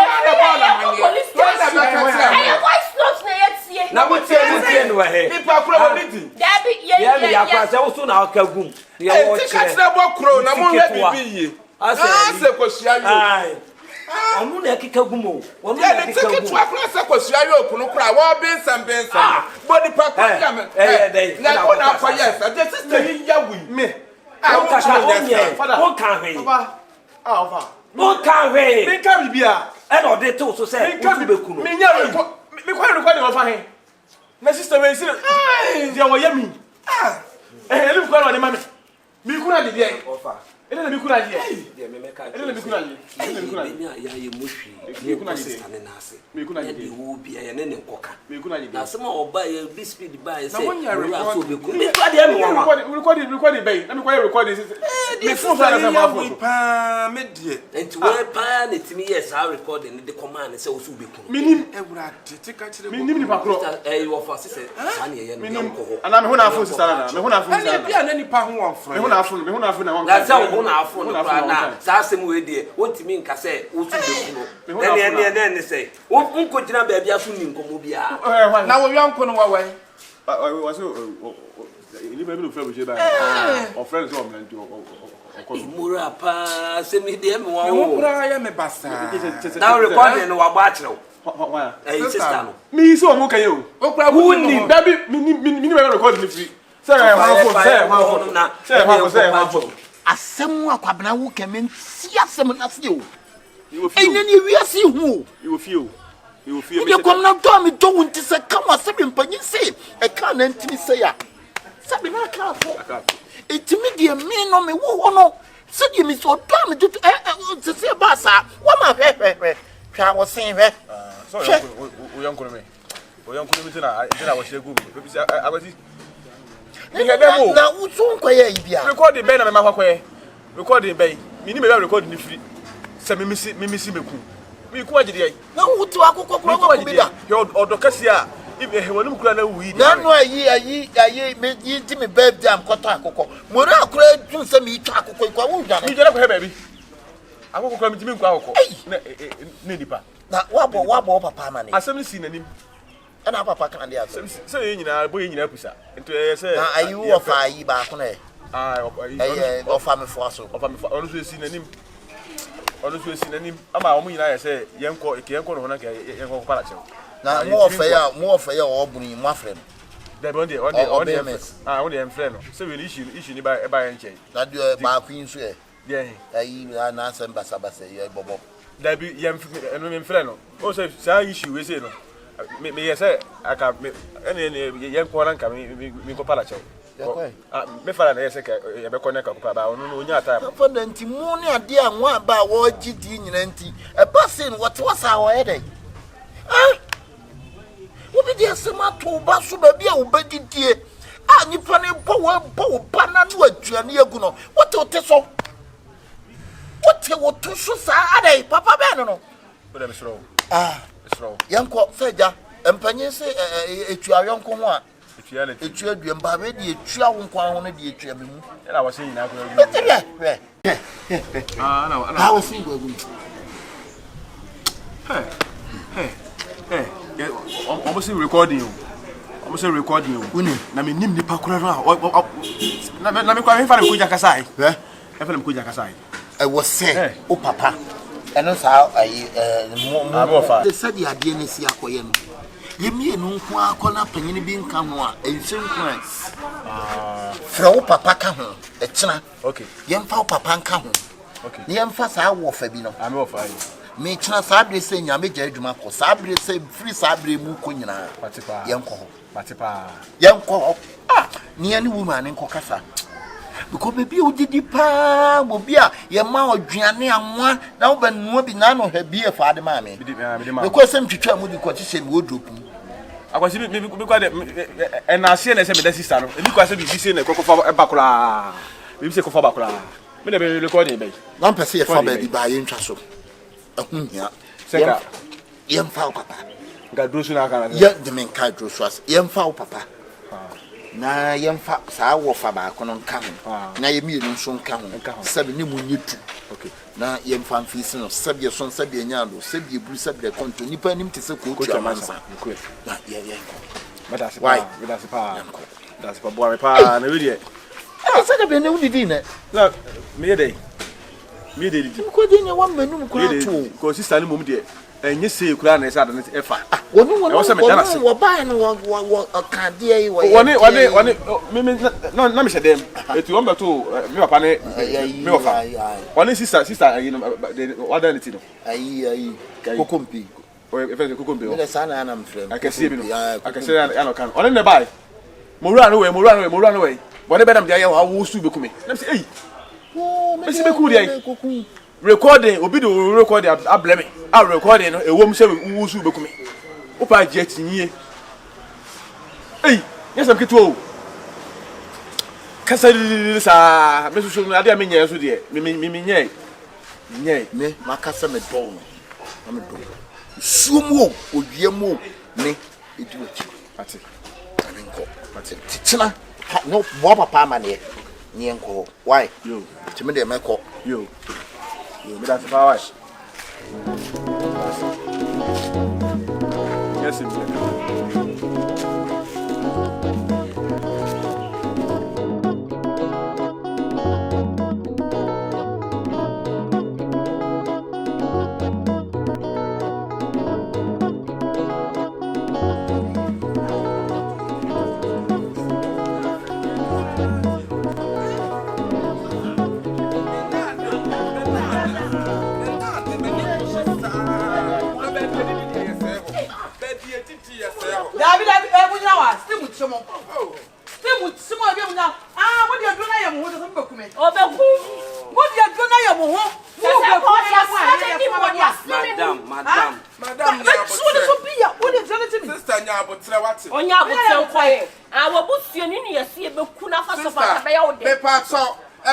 police station. I voice notes na yet see. Na mo tie no he. People kro meeting. Dabi ye ya kwa se wo so na okagum. Ye wo che. Ticket na bo kro na mo he bibi ye. Ase kwasua yo. Omu na kika gumo. Omu na kika gumo. Ticket wa kro se kwasua yo okunu kra. Wo bensam. Body pack ya me. Na ko na for yes. The sister yi ya wi me. Won ka onye. Won ka hwe. Papa. Alpha. Won ka hwe. Me ka bibia. E no de to so se wo be kunu. Me nya me kwa record the fa he. My sister we see. Dia wo ya mi. Elif kwa no de mama. Mi kuna de dia. Ofa. Ele na mi kuna dia. Dia me meka. Ele na mi kuna dia. Ele na mi kuna dia. Ya ye muhwi. Mi kuna sister ne na ase. Mi kuna dia. Ye wo bia ye ne ne nkoka. Mi kuna dia. Na sama oba ye bi speed ba ye say. Na wonya record. So be kunu. Mi kwa dia me wa. Record bay. Na mi kwa record this. Me phone na na ma phone. Pa me die. Enti we pa na timi yes how recording the command say wo so be kunu. Minim Ewurade tika kire. minim ni pakro. Eh wo fa say sa ne ye no ko ho. Ana me ho na phone sister na. Me ho na phone sister. Ani bia na nipa ho won fro. Me ho na phone na won. Na say wo na afo no pra na sa asem we die wontimi nka say wo so be kunu. Ne say wo nko gina ba bia so ni nkomo bia. Na wo yanko no wawe. Was ni be no friend we ba. O friends o mlanti o Mura pa se mi de me wa Me wo pra ya me basa. Na recording no wa gba akere Why? sister no. Me so mo kan ye o. Wo pra who ni baby me record ni free. Say asem akwabena wo kemen si asem na se o. Ene ni wi asi hu. You feel You come now to me do nti se ka wa se mpanyin se e ka na ntimi se ya. Sabi na ka fo. Etimi de me no me wo no. Se di mi so do me do se ba sa. Wa ma hwe. Twa wo sen hwe. So we young me. We young me tina wo shegu. Agoti. Na usun kwaye ibia. Recording ben na me makwaye. Recording ben. Me ni me record ni free. Se me misi meku. Me ku agide ai. Na wutu akokko kro ko bi da. He odokasi a if wonum kura na wi. Na no ayi me yinti me birthday am koto akokko. Mora akura dun se me twa akokko kwa wo dwane. Mi jere ko he baby. Akokko kura mi timi nku akokko. Na nipa. Na wabo papa ma ne. Asem ni si nanim. Ana papa kan dia so. Se ye nyina boye nyina kusa. Ento ye se. Na ayi wo fa ayi ba ko na e. Ayi ofa me fo aso. Ofa me fo onu so si nanim. Onu so si nanim. Ama omu nyina ye se yenko no na ke yenko para chew. Na mo ofa ya obunu mu afre no. There on the on the friend no. Se we issue ni ba e ba yenche. Na de ba ku yin so e. There. Ayi na asem basa ye bobo. There be yem eno me friend no. O se sa issue we say no. Me yes aka me ene yenko na nka me ko para chew. Me fara na yes ka ye be connect ka ko ba onu no onya ata. Papa na nti mu ne ade anwa ba wo gidi nyina nti e basin what was our headache. Obi dia sema to ba so ba bia wo badidie nipa ne bo ba na no aduane agu no what o te so what to so sa adai papa be no o dem sro sro yanko seja empanye se etua yanko ho a etua dua mba be di etua wo nkwan ho no di etua me mu na wa se nyina ko na wa se go agu almost recording you. I'm say recording you. Uni, na me nim nipa kura na me kwa me fa na ko jaka sai. Eh? E fa na ko jaka sai. I was say, o papa. Eno sa ayi mo fa. The said ya de ne si akoye no. Yemi enu nko akona panyini bi nka ho a ensen kwan. Fra o papa ka ho. E kina. Okay. Yemfa o papa nka ho. Okay. Ni yemfa sa wo fa bi no. Ame wo fa yi. Me kina sa abre se nya me gya adwuma ko. Sa abre se free sa abre mu ko nyina. Patipa. Yenko ho. Patipa. Yenko ho. Ah, ni ani woman nko kasa. Because baby o didi pa obi a ye ma odwane anwa na wo banu bi na no hwa bi e fa de ma me because sem twitwa mu di ko ti se mi odropu akwasi mi kwa de na se na se me da sister no mi kwa se bi se na kokofa e bakura bi se kofa bakura me na be recording be na pese ye fa ba bi ba ye ntwa so ahunya seka ye mfa o papa ga drosu na aka ye de men ka drosu as ye mfa o papa na yemfa saa wo fa ba ko no nka ho na yemi enu nso nka ho sabe ne mu nyitu okay na yemfa mfisi no sabe so sabe nyando sabe bru sabe konto nipa nim te se ko twa mansa na ye madase pa that's pa boy pa na we dey sabe be ne udidi ne na me dey ko dey ne wan manum ko ato ko sister ni mum dey enye se kura na esa da ne efa wonu wo ba no wo kan dey wo woni me na me shedem etu on beto me papa ne me ofa woni sister you know what that no ayi kokompi o e fe kokompi o me sana na mfrem akese bi no akese ya no kan woni ne bai mowura no we woni be na me ya wo su bekumi na me say eh me se beku dey recording obi do recording ableme a recording no ewom se wusu bekumi opa je tinye yesam keto kasa sa me so no ade a menye so de nye me makasa me do na me do sumo owiemu me eduochi ati aminko ati titina no bo papa ma ne enko why yo timi de meko yo me that's power yes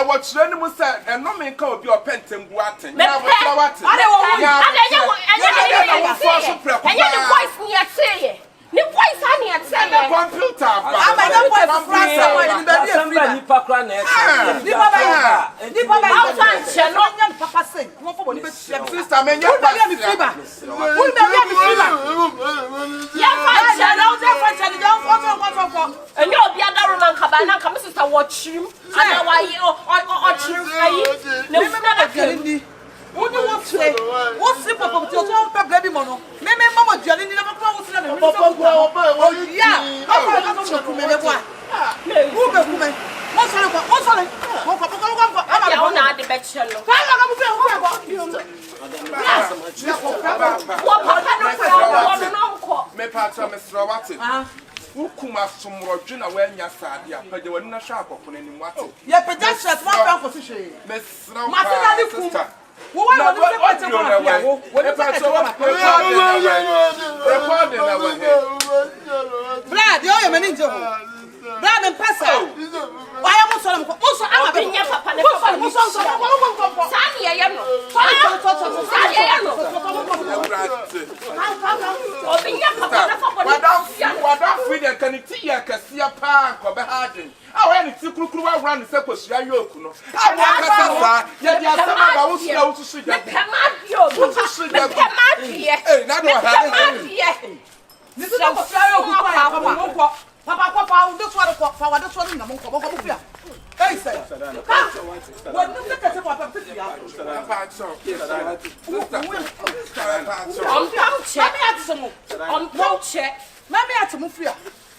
what's the name of that? And no man call your pentam guatin. Ni voice ani atse the computer am I voice from someone in the pakra na di baba how fan che no nya papa say won fo boni be sister me nya pa me fiba won be me fiba ya fan che no ze fan che di don fo enyo obi adaro na nkaba na nka me sister wo chirim ana wa yi o chirim ayi na fu na da What do you say? What's the papa to tell baby mono? Maybe mama Johnny never promised to oh, yeah. I'm not sure. Who be woman? What's on? I'm not the bachelor. Me part of Mr. Watson. Who come as some Rogina when you said, yeah, but they were not sharp upon any water. Yeah, but that's just one position. Miss Sister. What Papa, this one, Papa, this one, I'm going to come. Hey, sir. What do you think about Papa? On check. Mammy had to move here.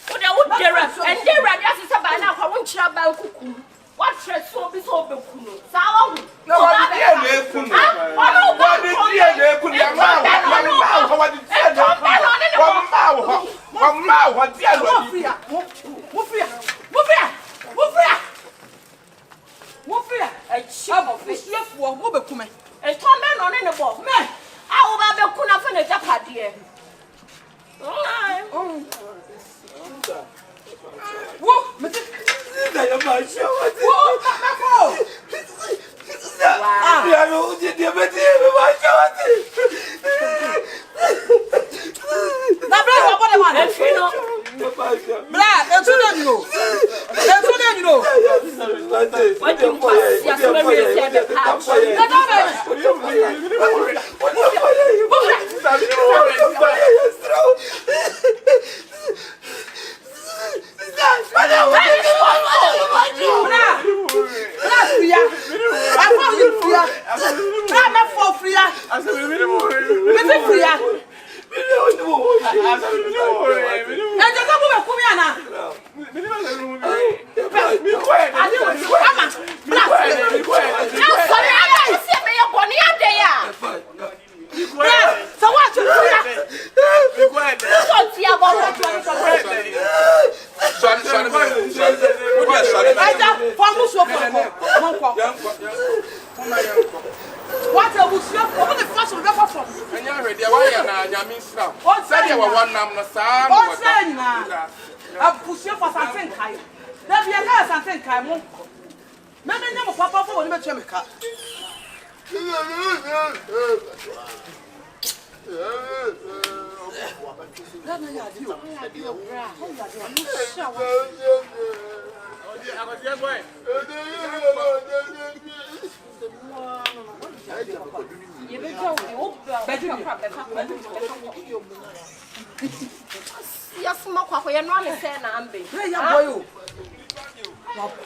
What I would dare and dare I just about now. I won't chat about cuckoo. What stress so be so big? Sour. No, a chip of this left for Mobile Kume. And Tom men on any ball. Man, I will have a kuna for the Japadia. What a bush, what the flash of the from? And you're ready, why are you now? What's that? You were one number, sir. What's that? I'll push you for something. There'll be a guy something. I won't. Maybe never papa for the Jamaica. Yes, Moko, we are not a sand ambi.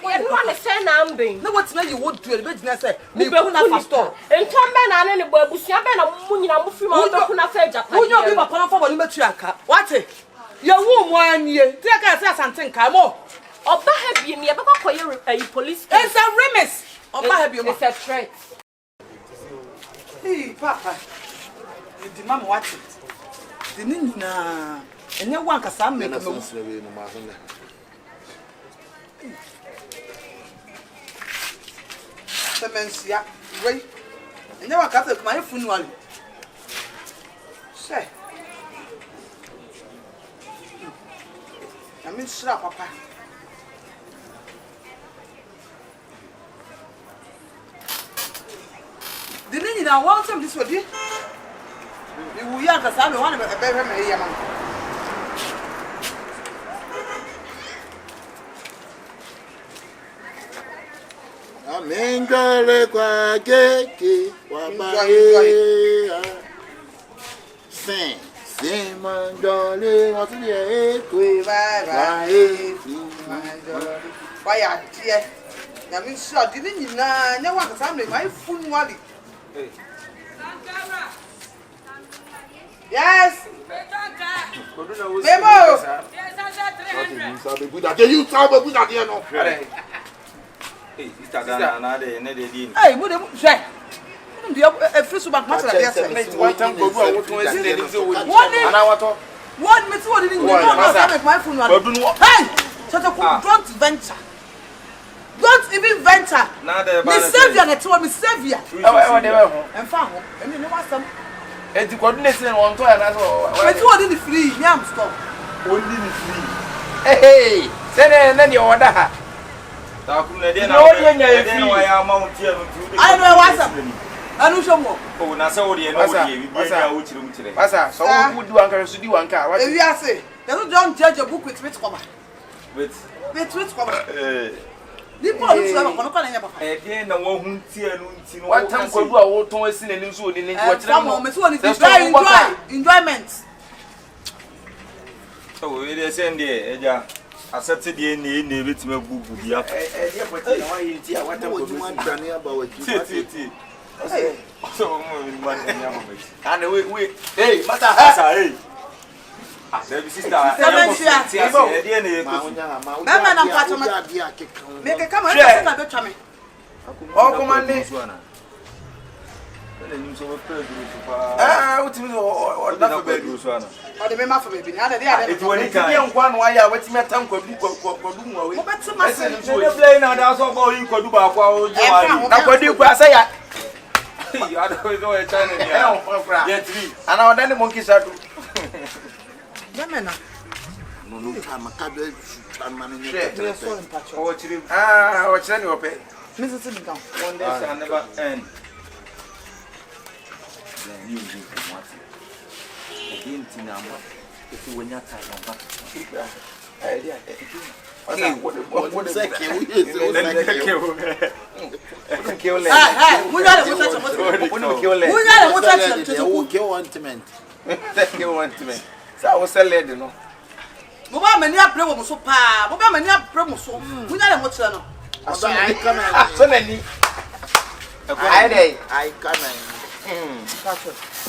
We are not a sand ambi. No, what's you would do a business? We will not store. And come men and any boy, we shall be a moon and move from a fedja. Who know people come for the matriarch? What? Your womb 1 year. Take us something, come on. Or perhaps you never call you a police. It's a remiss. Or perhaps you must have threat. Hey, Papa. The mama watch it. The Nina. And no one can some make a Semencia, wait. And now I got my funeral. Say, I mean, slap, Papa. Didn't you know want some this with you? You will young as I want to bear me. Amengale kwa keke wabae sing mandole watulie kwe bae why are here na mi sure didn't you na nya wa ka me my phone wali yes Memo you sabe buda dia no Hey, sister Dana, hey, what the say? A first bank master there. One time go what was it? What me what didn't you know my phone? Hey, don't venture. Don't even venture. Me savior na to me savior. And found and you know what some and the coordination on to and so. But what in the free? Me am stop. Only the free. Hey, then you order. I know what's up. I know some more. Oh, Nassau, so who would do Uncle to do Uncle? What do you say? Don't judge a book with which cover. With which cover? Again, no one who tear what time could do all toys in and so in enjoyment. So it is in there, accepted the name with me boo be up. So, and we, hey, Mata, hey. Sister, no time, I can't do it. What's your pay? Mrs. Simon. One day shall never end. You if you were not tired of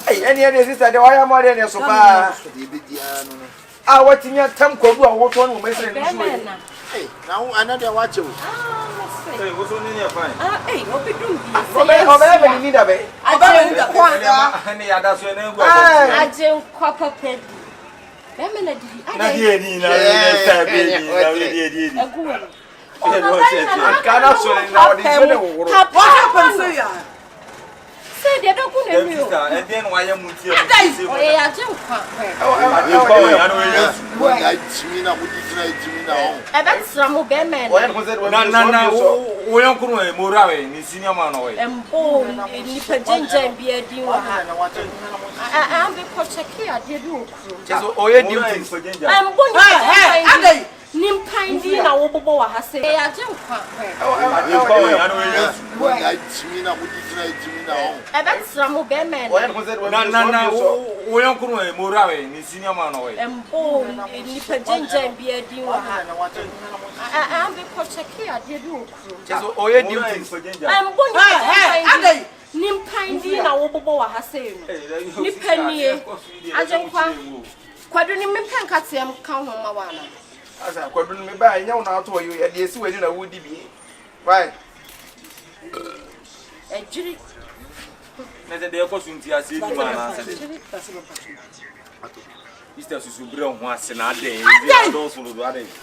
hey, any other sister, the wire more than your sofa. Ah, what in your time could do? What one will make it? Hey, now another watch you. Hey, what's on in your fine? Hey, what we do? I need a bay. Honey, that's your name. I don't copper pen. And then why am Nimpindi na wobobo wa hase ya jenkwa ebetsra mo be men na wo yonkuru e morawe ni senior man we embo ni pejenja bia di wa ha am be ko cheki ade bi okru so oye duty embo ni nimpindi na wobobo wa hase no ni panie ajenkwa kwadu ni mpen katem kan ho ma wana as I could me by you now to you at the way I would be. Right. A jury. Let the costume to see you, man. Mr. Susubron once in a day.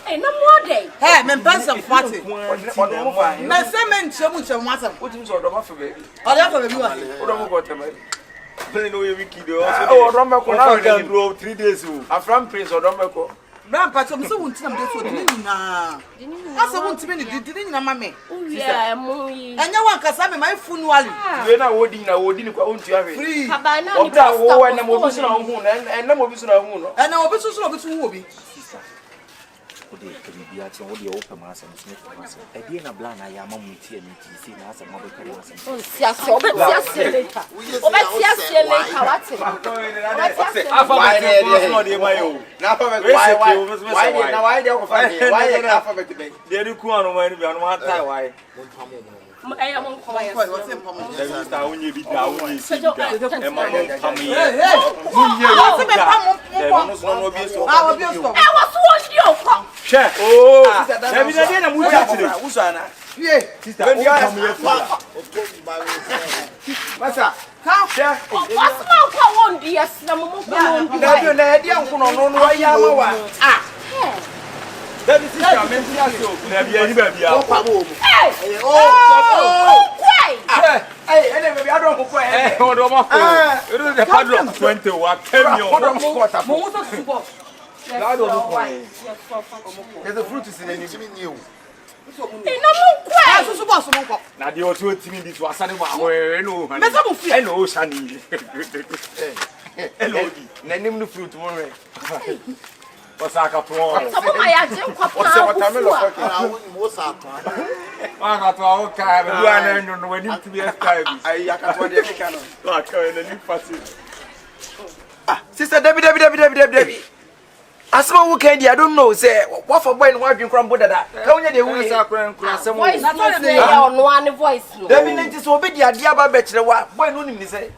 Hey, no more day. Hey, men person party. Men semen chemuche mwasa. What is all of baby? Oda for baby wa. What about them? I know you wiki do. Oh, Romako now 3 days. I'm from Prince or Romako. Grandpa, so won't them do na. Asa won't be didn't na mame. Yeah, moyi. Anya wan kasa me my funeral. We na wodi na wodi ko ontu awe. Free. Kabana ni pastor. Wo na mo bisu na hu na na mo bisu na hu no. Na obi so obi tun wo bi. Ode kebia che wo de open mass and smith mass. E die na bla na ya mamuti ani ti si na asa mo be kare mass. Si ase obeti ase later. Obeti ase later wate. Alphabet no dey my o. Na alphabet why na why dey go find why na alphabet be. Dey ri ku anu ma ni bi anu ma tai why. Eya mon ko ya. Sister onye bi da onye si da. E ma mo pam ye. Munye o se be pam mo. No bi so. Ah, obi so. E was one di o ko. She. Oh, na bi na dey na mu chatire. Usana. Ye. Sister o pam ye fa. Masa. Ka. She. Was ma ko won di yes na mo ko won di. Na bi na dia nko no no ya ma wa. Ah. That is sister men ti aso. Na bi ani ba bia. O pa mo. Hey. Oh. Kwai. Hey, ene be bia don ko ko e. O do ma ko. E do the padlock 20 wa cameo. Mo wo so subo. God do ko. There's a fruit is in any. Ina mo kwai. Ah, so subo so mo ko. Na dey o tu timi bi to asane ma ho e no. Me sa mo fi. E no o shani. Elodi. Na nim no fruit mo re. Osaka tuon. Sabo ma ya je nkwa pa. O se watermelon ko Na woni mo sa to. Aka to o ka be du ana nyu no wani timi eskai bi. ai akato de kika no. La ka na ni party. Ah, sister Debbie. Asma who can I don't know say what for boy and what drink from Buddha. Can you do voice not say no one voice no. There be ninety so be the idea about better what boy no me say.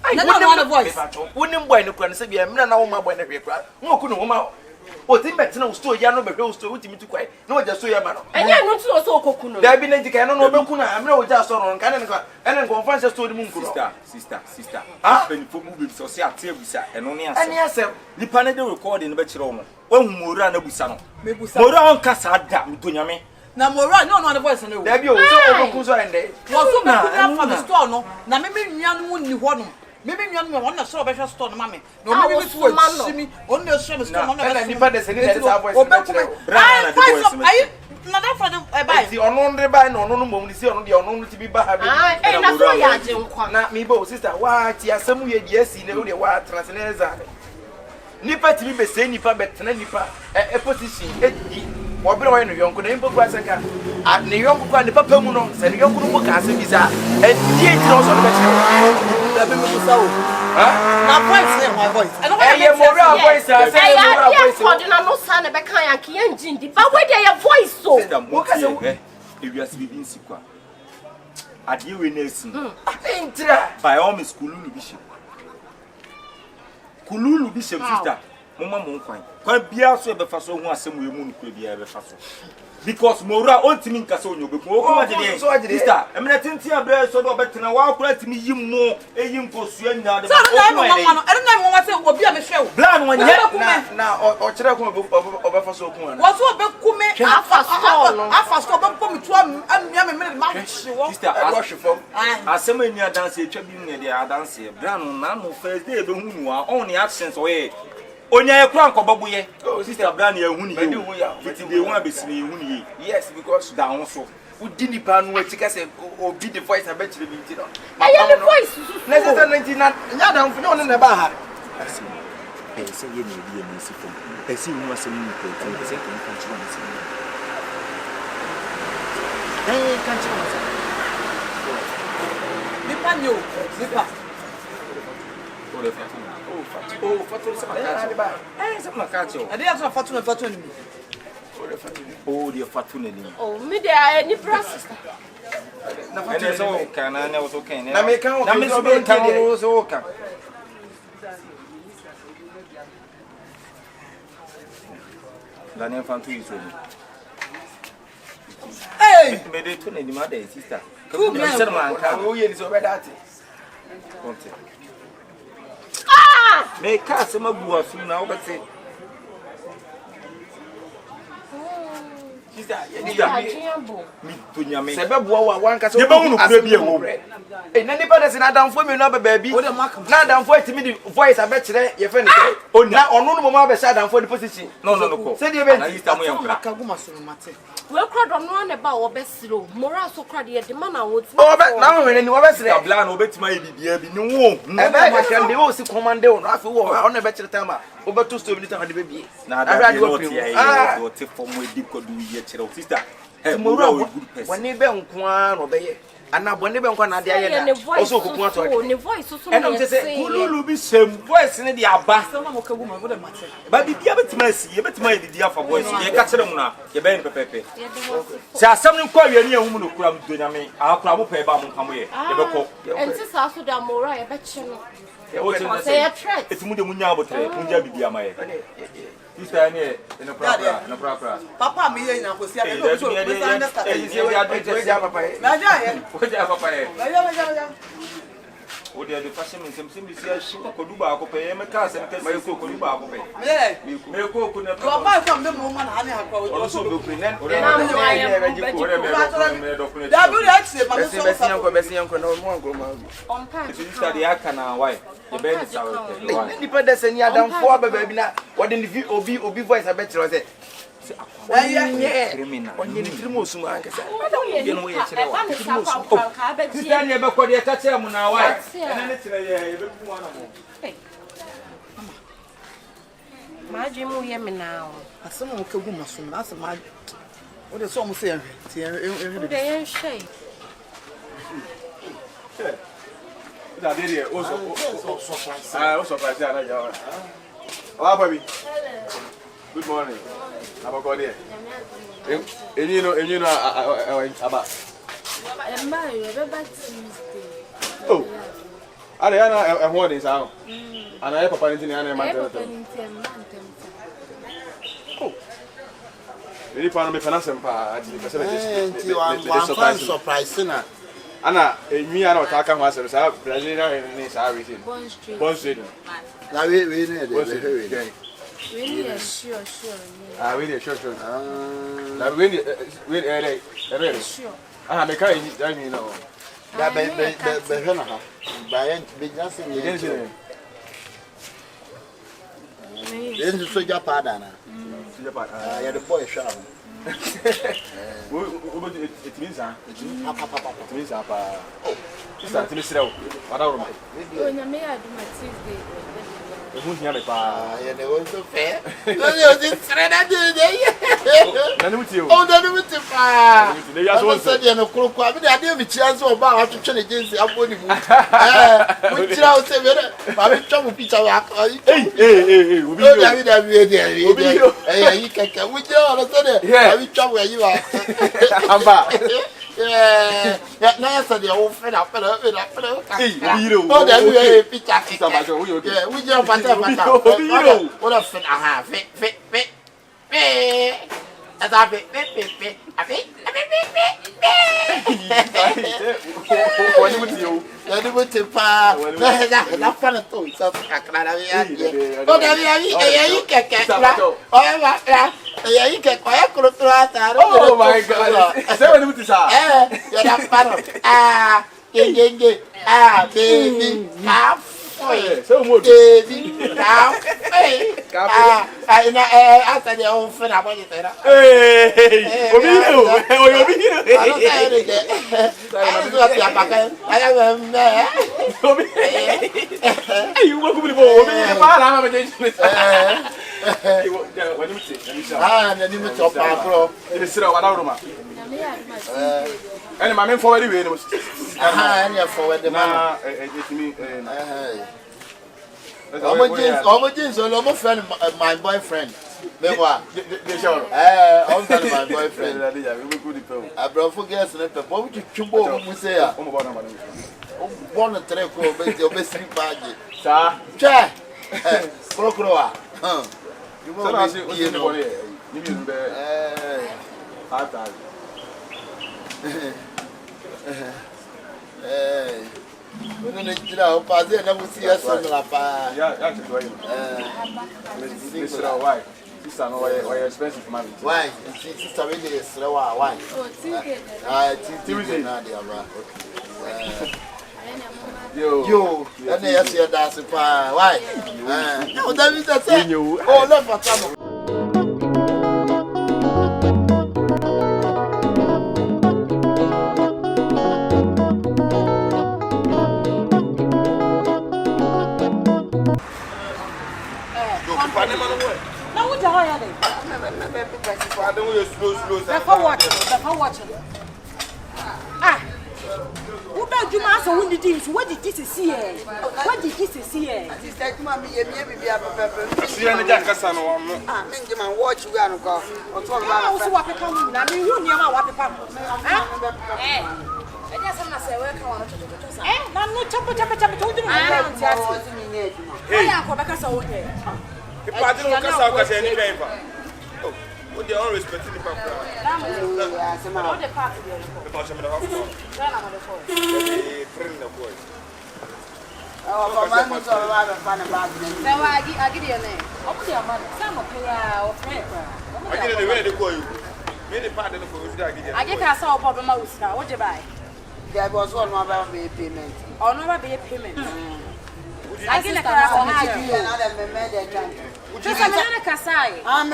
I don't voice. Wouldn't boy no can say be a man na woman boy na we cry. No ku no woman. O ti better no store ya no be hwe store ultimate to kwai. No just so ya man. Enya no ti so koku no. There be ninety can no be ku na amna o ja so no kan na enen conference store mu nku no. Sister. Ah, ben fo mu be so say atia busa eno ne asem. Ani asem. Nipa na de recording be kire omo. Wahu mora na busa no. Mora on kasa da mtonyame. Na mora no voice no. There be o so o ku so ende. Wo so me ku na fa store no. Na me nua no ni ho no. Me nua no won na so be hwe store no mame. Na me be so achimi. On na so me store no na nipa de se ni de sa voice. Bra na de voice. Na that for the buy. Si ono ndre buy no ono no mom ni si ono de ono no ti bi ba ha bi. Na so ya je nkwa. Na me bo sister wa ti asem ye di asi na wo de wa translator. Nipa ti bi be se nipa betena nipa position edi. Wo bere wo no yonko na impo kwa senka. Ne yonko kwa nipa pamu no se ne yonko no ka asem bi sa. E die ti no so no be chere. Da be me kusa o. Na voice ne my voice. I don't want to moral voice I say moral voice. For the no son be kan yank engine di. But where dey your voice so? Wo ka se ewiase bi nsikwa. Ade we na esin. Intra. By all means kululu bishop sister. Mama mo kwan. Kwa bia so e be fa so hu asem we mu nkure bia e be fa so. Because mora ontimi nkase onyobeku o kuma de sister emene tinti abre so do betena wa akura timi yimmo eyim kosua nya de so na mo na mo wate obi a me hwe wo bla no nya na o kire ko obefa so okun ana wo so obeku me afa so obepo me to amia me me ma hwe sister wash from asem eni adanse etwa bi mu de adanse bla no na no first day be hu nu a on the absence we onya ekura nkobabu ye sister bra na ehunu ye fiti de won abesini ehunu ye yes because da won so udi nipa no atika se obi the voice abechire bi ntino the voice necessary 99 nya da mfune on na ba ha say ye na bi na si fom person hu asem ni ko tin say ko kan chi wan si kan chi wan si nipa nyo nipa oh fatu sama kacho sama kacho ade ya so fatu ni oh dia fatu ni oh me dia ni process na fatu so kana na so kan na me kan na me so be kan so kan la ne fantu iso ni me de to na ni ma da sister ku me ser man kan o ye ni so be dati konte me ka se mabuwa su na obete sister mi tunyame se be buwa wa wan ka so ye ba hunu kura bi ewo na nipa de se na damfo me no ba bi na damfo etimi di voice abechire ye fe ne na ono no mo be sha damfo di position no ko se di be na sister mo yam kra akaguma so mate we kra do no na ba wo be siro moral so kra de ma na wo ti o be na wo ni wo be sire tabla na obetima ye bibia bi ni wo e be ma kan de wo si commande wo no afi wo ono be chire tama o be to stop ni tama de be bi na da di wo ti ye wo ti form we di ko du ye chire sister tomorrow wani be nko a no be ye ana boni be nko na de aye na o so kokun ato ni voice so e no say kululu bi sem voice ni di aba so na mo kaguma wo de mate ba bibia betima si ye betima ye di afa voice ye ka chire mu na ye be pepepe se asem ni ko awie ni ehum no kura mdo nyame akura mo pe ba mo nkamo ye ye be ko enti sa so da moral ye be chi no o ti na say etimu de munya abotre munja bibia ma ye sister ni na pra papa mi ye na ko si abe no so be understand we ja papa ye na ja ye ja o dia de fashion min sem bi si a shi ko duba ko pe me ka sem ke me ko duba ko pe me ko na ko ba ko me mo na ani ha ko o so be kun nen na mo aye be ji ko da bi re ati ma so besian ko na mo ngro ma on pa sister de aka na why ye be ni sawo pe nipa de se ni adam fo ababa bi na what in the obi voice abetire say criminal onye ni trimo osuma ankasa ye no ye chire wa sister ni be ko de ka chire mu na why ene ne chire ye be fu ana mo ma je mu ye me na o asem mo kaguma so na asem ma wo de so mo se de ye shey da dele o so surprise ana ya wa baby Good morning. How about you? And you know about. Oh, Ariana, I'm holding sound. And I have a parenting and oh, really found me financing part. I'm surprising. Anna, me, I don't talk about myself. Brazilian is everything. Bond Street. Now we need it. Really, sure. Really, sure. Now, really, sure. I make I mean, no. That business in the soldier partner. The boy shop. It means, it means, oh, it's not to sell. What are you? May I do my Tuesday? Who's here? And they were so fair. Oh, they are so said, and of course, I didn't have a chance of about to change against the upward. Which I would say, I trouble picture. Hey, you can with you all of a sudden. I will trouble where you are. I'm back. Yeah, now I the old friend up. Oh, there we are a picture. Yeah, we jump at what a friend I have. As I oh my God! Baby, so much. After the old friend, I want you to and my man forward the almost friend, my boyfriend. My boyfriend. I brought for gas and a what would you chumbo? We say, one of the make your best baggy. Sir, Chair, Procroa. You want to see, you know, we're going to get out, but then I will see us on the lapa. Yeah, Mr. Why? Sister, why expensive money? Why? Sister, really slow. Why? Tuesday, Nadia. Yo, and they see a dance. Why? No, that is the same. Oh, look for some. What did this see? What did this see? Sister, Mammy, maybe see any Jackson or I'm watch you and go. Or talk about what become. I mean, you know what become. I guess I'm not saying welcome to I'm not chopper told you. Hey, I'm back as a woman. If I don't cast any paper. With your own respect to the park. The park. The park of the house. The boy. Oh, my mother's all rather fun about it. Now I give you a name. Okay, man. Some of your friend. I get it ready to call you. Many part of the food I get a saw problem. What you buy? There was one more payment. Or no be a payment. I get a car. Just a minute, Kasai. I'm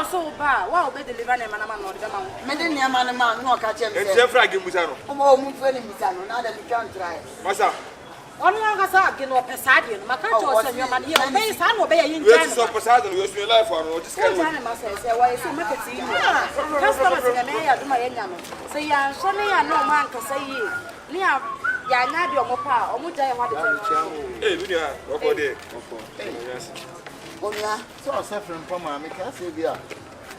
so bad. Wow, better live on a man or the man. Medina man, no catch him. It's a fragile Musano. Oh, Musano, now that we can't try. Massa. One longer sack, you know, Passadian. Macato and your man here. Obey, son, obey in China. So Passadian, you your life on what is going on. Why is it marketing? Customers in the mayor do my enemy. Say, yeah, Sonny, and no man can say, Nia, Yanadio Mopa, or Muja, what is it? Hey, Lunia, what for day? Onya, so suffering from my make say bia.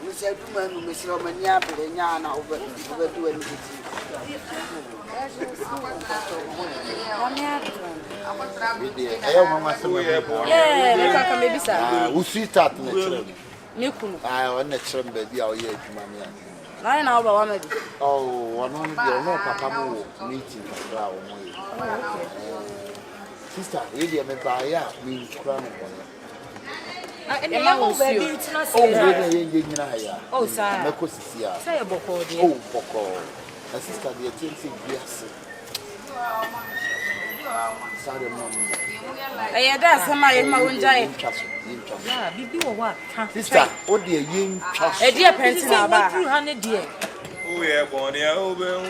We said to man who miss your mania nya na over do anything. Yeah, maybe sir. Who sweet at natural. Nikunu. I want natural baby our year jumania. Nine hour one maybe. Oh, one on the no papa mo meeting for sister, really me buy ya me crown. And the level baby international. Oh, sir. Meko sisia. Say a boko. Oh, boko. My sister the attention bias. Sorry mom. Eh, that's my unjai. Yeah, bibi wo wa. Sister, what the yin trust? Eh, dear pension aba. 200 dear. Oh yeah, Bonia, Ube.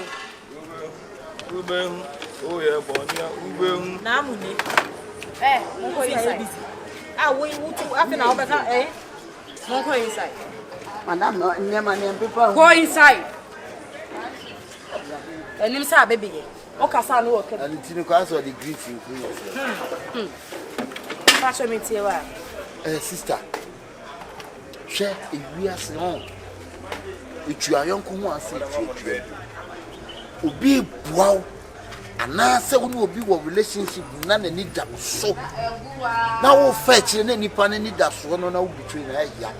Oh yeah, Bonia, Ube. Na muni. Eh, mo inside. Ah, we to after now better eh. Mo inside. Madam, never people. Go inside. And him say baby. O kasa no work. And it's in class or the grief you feel yourself. Fashion me tie wa. Sister. Share a we as long. If you are young who wants to obi wow. And now say when you be what relationship none need that so. Now we fetch any pan any that so no between ya.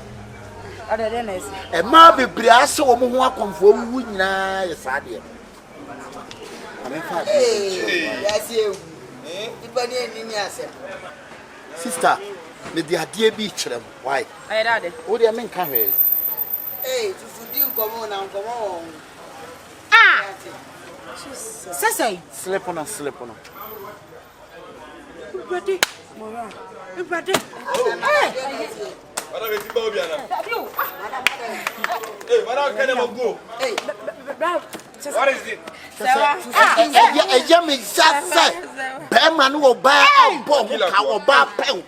Other than this. E ma bebre ase wo mo ho akonfo wu nyina ye saade. Sister, me the idea be chrem. Why? I dad. O de men ka he. To fudi nkomo na nkomo. Ah! Say. Slip on. Ready. Mora. Ready. Madam, it's about Biana. Hey, Madam, can I go? Hey, what is it? Me say, Bema no ba bo ka wo ba pe.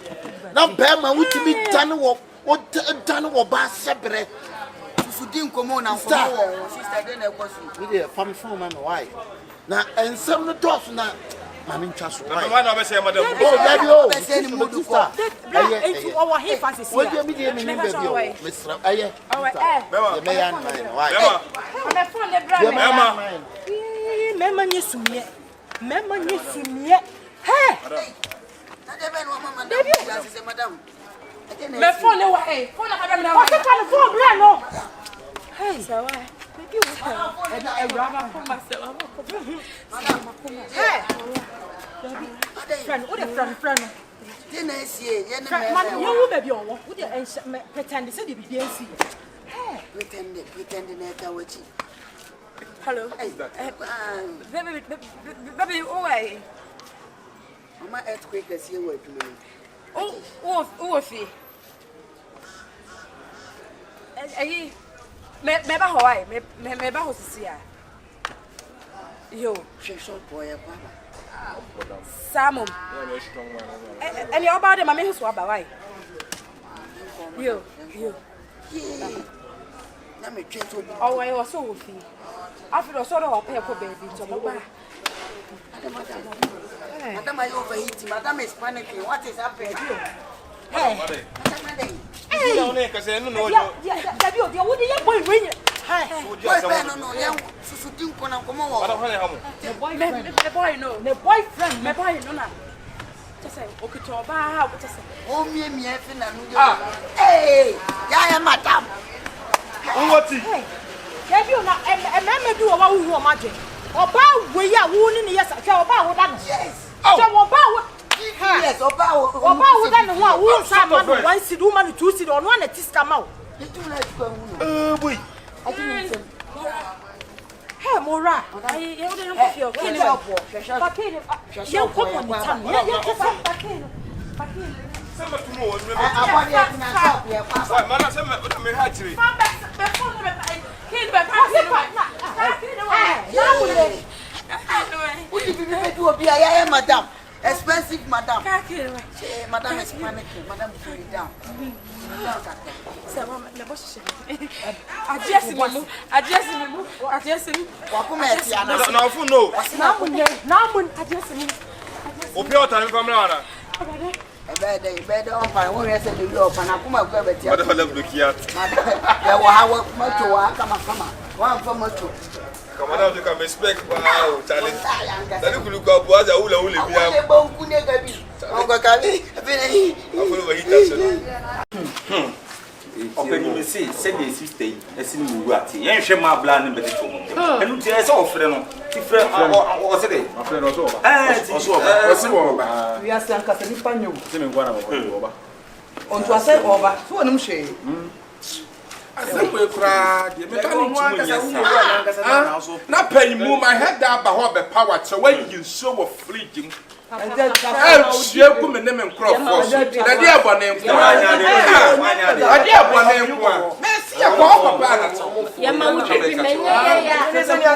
Na Bema wutimi tane wo tane wo ba sebre. Fudi nkomo na nkomo. Sister dey na ekosu. We dey family phone man why? Na ensem no dos na mami ntwa so why? Mama na be say madam. Oh, daddy oh. Be ni mudu ko. Into our he fancy. What do you mean me baby oh? Mr. Aye. Bema. Me yan man why? Bema. I'm phone the brand. Bema. Mema nyesumie. Hey. Na dey be no mama na say madam. Me phone no wa phone na ka na wa. Phone brand no. Hey. Sawa. Baby wo. Rama phone myself. Hey. Friend, what the friend? Dey na sie, ye na me. Man, you baby owo. Wo dey pretend say dey be NC. Hey. Pretend na ta wachi. Hello. Baby, why? Mama earthquake is here with me. Oh, fi. Eh, me ba Hawaii, me ba hosisia. Yo, she so boy papa. Samum. And your body mama who's wa ba why? Yo. Na me twa to. Oh, I was so fi. After so do pay ko baby to mo ba. Madam, I overheating. Madam is panicking. What is happening? Hey. Hey. No. Yeah, what do you boy ring? Hey. No. Yeah, so think on come on. The boy no. The boyfriend, my boy no na. Just say okay to ba, just say. Oh me fin na no. Hey, yeah, madam. What is? Hey. You na e do wa wu imagine. Oba we ya wu ni yes, oba wo da no. Yes. So oba wo yes, oba wo da no wa wu sa ma no one seed woman two seed ono na tiska ma wo. You do like go wu. Boy. I didn't. Hey, Mora. I you don't have your kid. Bakini. You come on the time. You bakini. Sama tumo. Abani ya na shop ya pa. Why, man, say me hatchery. Madam, expensive madam. Madam is panicking. Madam, cool it down. No. Better on fire. What I said to you, and I come up with you. What the hell look here? There were much to work. Come on. One for much. Come on, you can respect. Wow, Charlie. That look up was a hula hula. Open me say send the sister as in Mugati. Yen shema bland in the tomb. And look as offering. Different or say, my friend also. We are saying Casanipanyo. On to say over. So I'm saying. Not paying more my head down by what the power to when you so of fleeting. And then you come and name and crop. The dear one name. The dear one name. Messi, a papa. Yamma,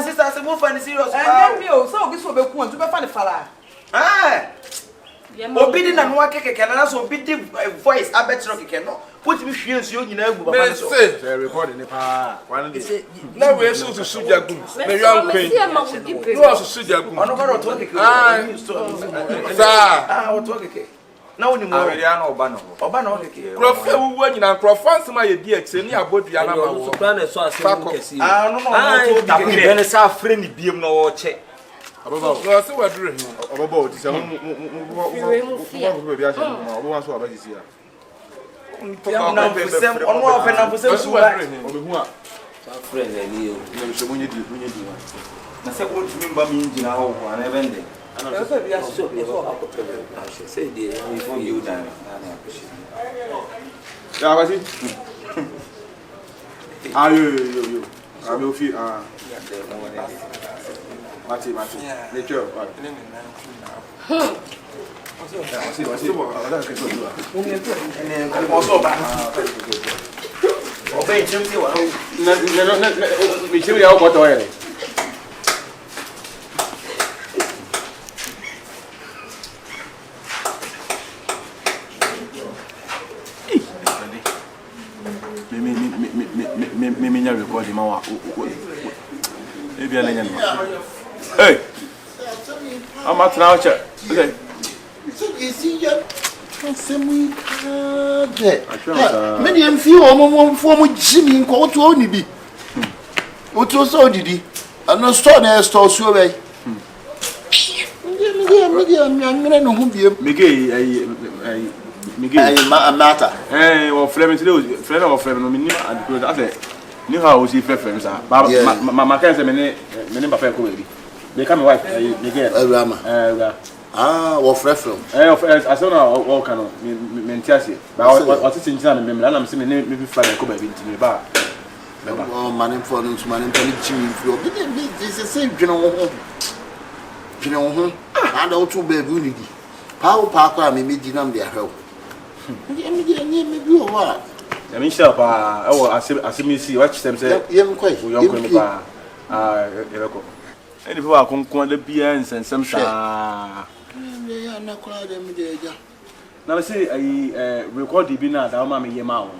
sister, as a wolf and serious. So this will be one to be funny fella. Ah, obedient and what can also be the voice. I bet you cannot put me fears you know. They're recording the power. Now we're so to suit your goods. The young queen. You also suit your goods. Now, you know, Obano, when you are Crawford, my dear, any about the animal. I don't know. Friendly beam no check. About Mati, nature. Hey, I'm at now, okay. So you see, you're many and few or form Jimmy in court to only be. What was so did he? And no store there stole so away. Miguel, matter. Eh, or Fleming, friend of Fleming, and good at it. Knew how was he preference? Mamma can't say many Papa. They come wife, Miguel. Or Freflum. I saw now all kind of Mentiasi. But what's it in China? I'm saying maybe Friday come into me bar. Oh, man, for them, man, and Jimmy. This is the same general. And also be unity. Power Parker, maybe didn't their help. Maybe what? I mean, sharp. Oh, I see me see watch them say, young quite young. Any people are conquering the beers and some share. Now, say, I record the dinner that Mamma Yamau.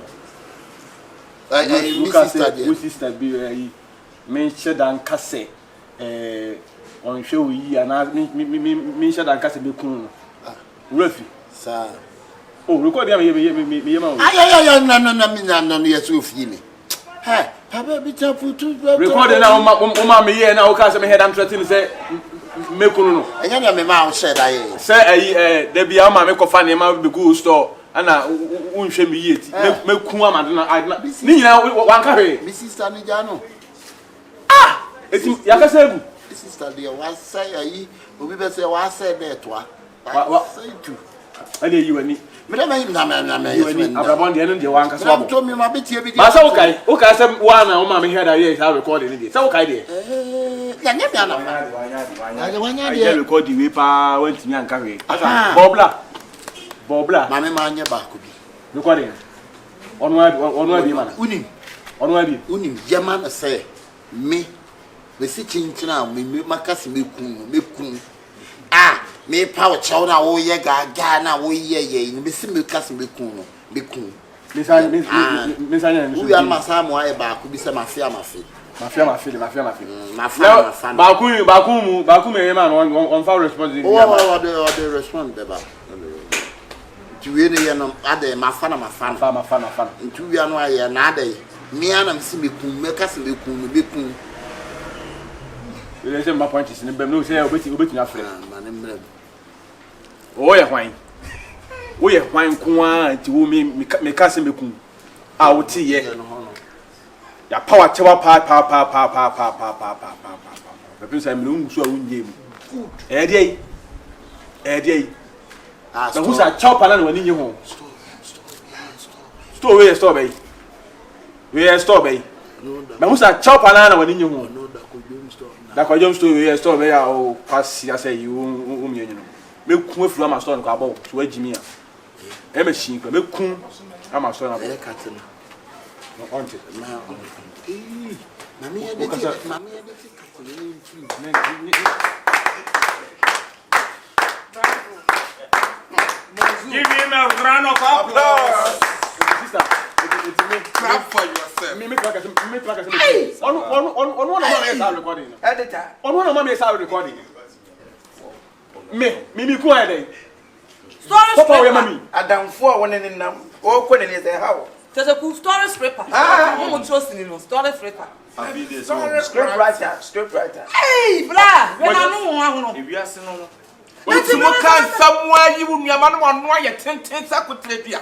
I sister be mentioned and casse on show ye and I mentioned and casse be cool. Ruffy, sir. Oh, record him, no, yes, you feel me. Hey, Papa, be careful to record now, Mamma, here now, cast me head and threatening say, Mekuno. And then my mouth said, I say, there be a mamma, make a funny amount of the good store, and I won't shame me yet. Make Kuma, I need one carry, Mrs. Tanijano. Ah, it's Yakasebu. Sister, dear, what say I? We better say, what said that one. What say to? I did you and me. Madame, I'm the end of one. I told me my bit here. But okay, okay, some one of my head ideas are recording it. So okay, I record the paper went to young carry. Bobla, Mamma Mania Bakubi. Recording on Unim, Yaman say, me, the sitting now, me, my cousin, me, ah. Me power chowna o ye Ghana o ye Miss Milkas be cool. Miss we are Masamo I could be some mafia. Baku man on far responsibility. Oh, they respond, we ne no ade mafana nti we no aye na ade me ana msi mekun meka se mekun we say my point is bem no say obeti afre ma ne mbrem o ye hwan wo ye hwan ko a nti wo meka se mekun a wo ti ye ya power chewa pa bepin say me no so a wunye mu e dey na who say chop na wani nye ho store we store bay na who say chop na wani nye ho da ko jom store we store bay o kwasi ase yi o mienyi no me kun afuru ama store ko abo so agimi a e ma shin ko me kun ama store na abo e kate no onte mami ya de kate Give him a round of applause. Sister, Clap for yourself. me on one of my recording. Editor. On one of my recording. Me ko ade. Papa we mami. Adamfo a woni nenam. O ko ne ne say how. There's a cool story scraper. Mo trust in no story scraper. Script writer. Hey, bra, we na no ho no. Ewi ase no. Mo kan somewhere you nuama no ono aye tenten sakotre bia.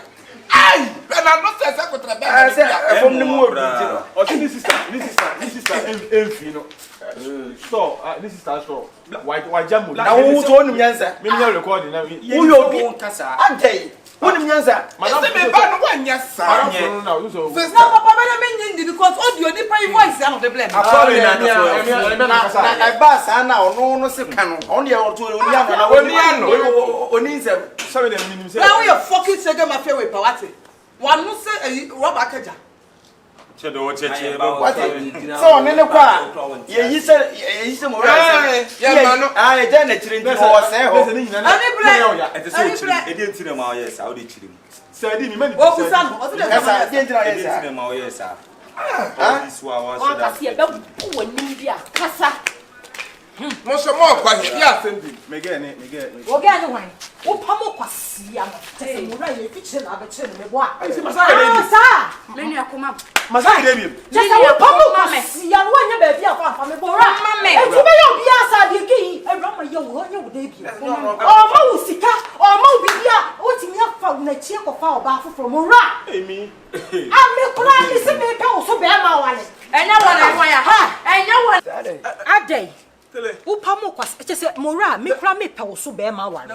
Ai, be na no se sakotre bia. Say from the mu obi ti no. O this sister enfi no. So, this is our store. Why jam? Na wo so onum yansa. Me me recording na we. Wo yo bi kasa. Antay. Onum yansa. Madam me ba no wanya sa. No, so. No, papa, me nyindi because audio ni pa voice ya no de blame. Sorry na ba sa na ono no se kan no. On dey to oni ano na oni nsem. Sorry dem minim say. Now you fucking say my favorite pawate. One no say rob akaja. Chedo cheche What? So nene kwa ye yise mo right. Yeah mano. Ah e ja na chiri ndi ho se ho. Ani bre. ete so chiri edi ntire ma o yes a o de chiri mu. Say di mi mani. O busa no, o se de Kasa di ndira Edi yes. ntire ma o yes a. Ah. This wa wa so that. Kasi e be woni bia kasa. Mo so mo kwa he ya sembi. Me get ni. Wo ga ni wan. Wo pamo kwasi ya mo. Tese mo ra ye fiche na be chere me bo a. Ai se masaka dey. Sa. Me nua koma. Masaka dey bi. Tese wo pamo kwasi ya no anya ba bia fa me bo ra. E ti be yo bia sa de ki. E ro ma ye wo anya wo de bia. O ma wo sika, o ma wo bia, o ti mi afa na chi ko fa oba foforo mo ra. Emi. A me kura ni se me pe wo so be ma wale. Enya wona ya ha. Enya wona. Adey. Wo pamo kwasi tese mo ra me kura me pe wo so be ma wale.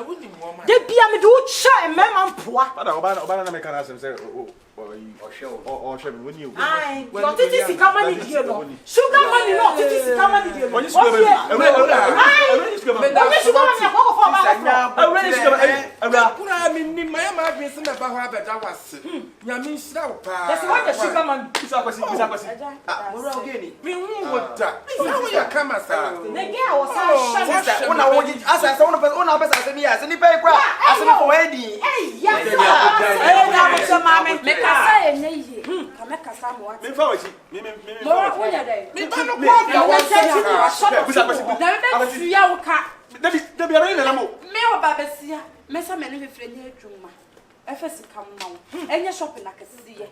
De bia me do cha e me ma mpoa. Pada oba na me kana asem say o she me woni o. Ai, yo titi sika mani die no. Sugar money no, titi sika mani die no. Onye sugar baby. Onye sugar baby. Onye sugar money ko ko fa ba. Onye sugar baby. Kuna mi ni maya ma adwen se me ba ho abeda wase. Nya mi nhira wo pa. Yes, what the sugar money? Bisa kwasi. Mo ra ogeni. Mi hu wo da. Sa wo ya kama sa. The girl was a Sister, una wo asa sa una pesa ase mi ase ni pe kwa. Ase ni for edi. Hey, yes. Na mo so mama. Me kasa enye ihe. Ka me kasa mo wate. Me fa wachi. Me. Mo ra wo ya dai. Mi ba no kwa da wo se. Bisa kwasi. Na me fuya wo ka. Dabi ara ina na mo. Me wo ba besia. Me sa me ne fefre nye adwuma. Efesi kam ma wo. Enye shopping na kesi ye.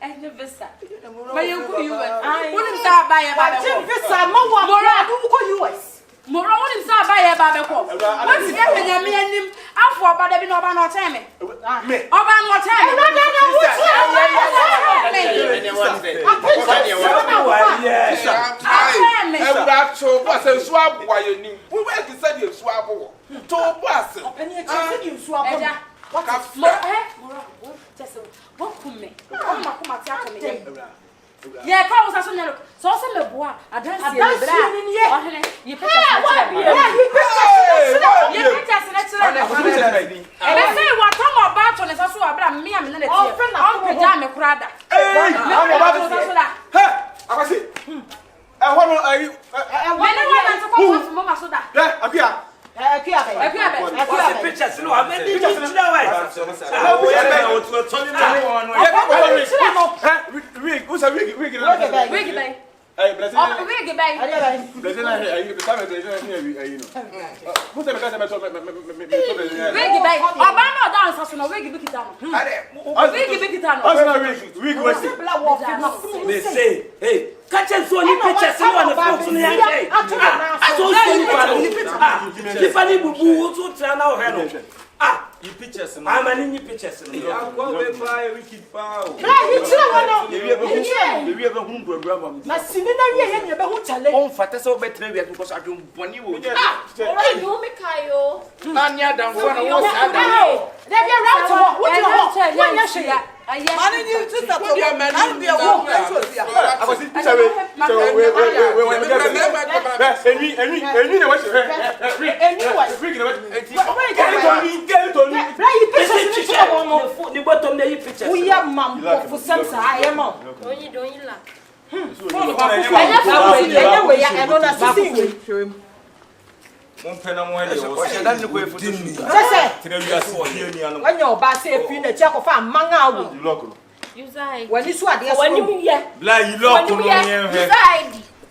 Enye visa. Ma ye ku US. Wonim sa ba ye ba be Jim ko. visa ma wa. Mora du ko US. Mora wonim sa ba ye ba be ko. Won si ye nya me anim. Afo oba da bi na oba na o tell me. Me. Oba no tell me. Ewura cho bo se nsu aboa ye ni. Wo we ki se de nsu abo. To bo ase. Openi e chese di nsu abo. Eja. What Mora wo tese wo kume. O ma kuma ti ato me ye. Ye ka wo sa so nyalo. So se me boa. Adansi e bra. O hele. Ye peta se. Ye peta se. Ebe se wa to mo ba to ne so so abra me am na le tie. O pe ja me kurada. Me ba to so da. He, akwasi. Ho no ayi. Me ne wa na to ko fo mo ma so da. Akua. Akua be. Akua be. What's the pictures? No, I'm ready to away. Wig. Who's a wig? Wig dai. Hey, blessing. Oh, wig bay. Blessing, I you come blessing here, you know. Who said because I Wig bay. Obama dance so no wig big down. Wig big down. Wig was. They say, hey, catch us so you pictures on the phone. Tiffany Bubu to turn out her. Ah, you pictures. I'm an in pictures. I'm going to buy a wicked power. We have a home program. Na sinina ye be hu chale. On fata so betre we because I don't boni wo. Oh, you me kayo. Anya dan for na wo sa dan. There be around to what you want. When you share. Mani ni sister to be man. I'm the one who is here. I was in picture we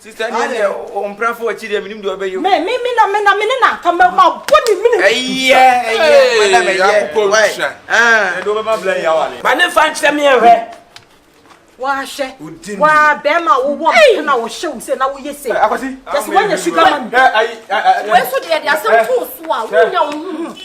Sister, on pray for children, minimum do obey you. Me na come ma boni minimum. I don't remember blame you. But never find them here. Wa she. Wa be ma wo wo na wo she say na wo ye say. Just when you sugar man. We so dey asem to so a wo nya wo.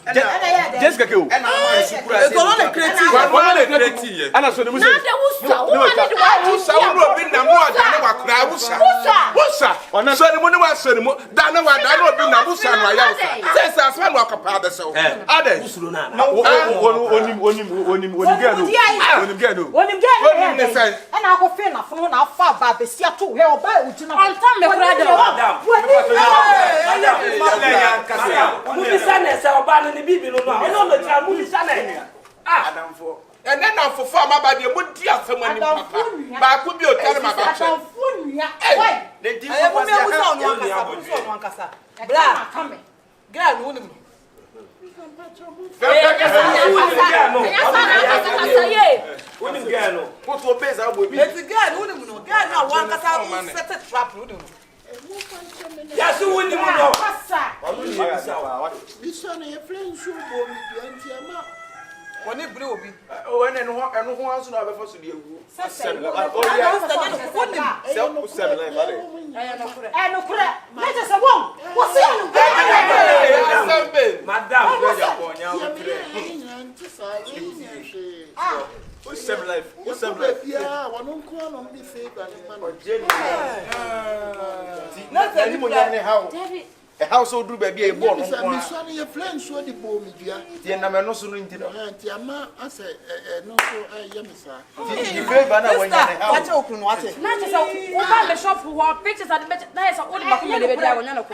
Jessica Q. And I'm creative. And I saw the music. The baby no no. I know the child movie channel. Adam for. And then I'm for farmer by the wood dear someone. But I could be a tell my back. Why? They did one casa. Blah, come. Girl, wouldn't me. What will base out with me? It's a girl, wouldn't know. Girl, now one casa set a trap, wouldn't. Yes, who wouldn't know? This one is a friend shoe for me to enter my. When it blew me, oh, and who wants to have a first year? What's seven life? What's seven life? Yeah, one uncle on the fake and a household do baby a born. Miss one of your friends saw the bomb, dear. The number no sooner into the Tiama, I said, no, so Yamisa. You pay banner when What's open? What's it? Not just a shop who are pictures at the better. That is a old back in the video. I don't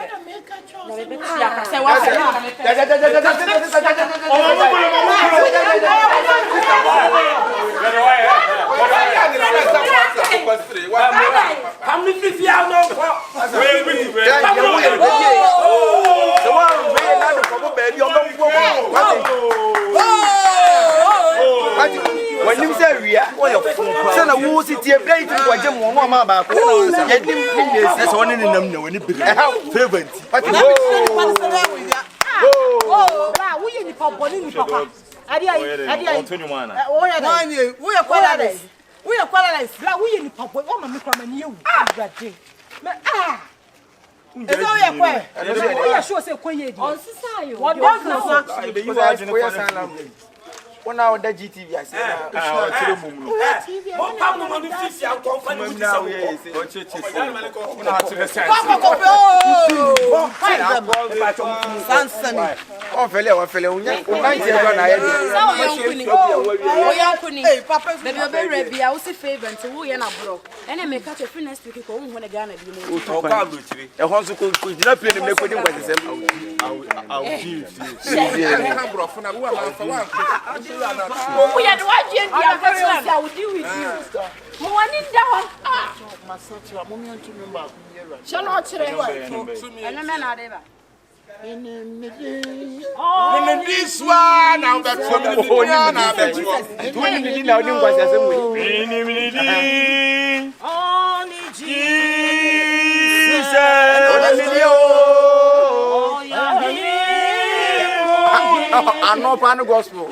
when you say we are, send a woo city a plate to watch them one about. That's one in them when you bring a fervent. Oh, we in the papa. I 21. We are qualities. We are qualities. We in the papa. Oh, my come and you. It's all your way. We are sure say KYEKYEKU. On society. What does one hour the GTV, I said, on fele unya. Uman ti eba na ye. So yankuni. Hey papa. Baby obe I will see favor until we na bro. Ene me catch a free next week ko hu na Ghana bi no. O ka bro tiri. E ho so ko dina play ni me ko din kwasem. I'll give you. Come bro for na wo ma fa wa. We are the one and I will deal with you. Morning down. Shall not try. And a man are ever. This one now that's what I know pan gospel.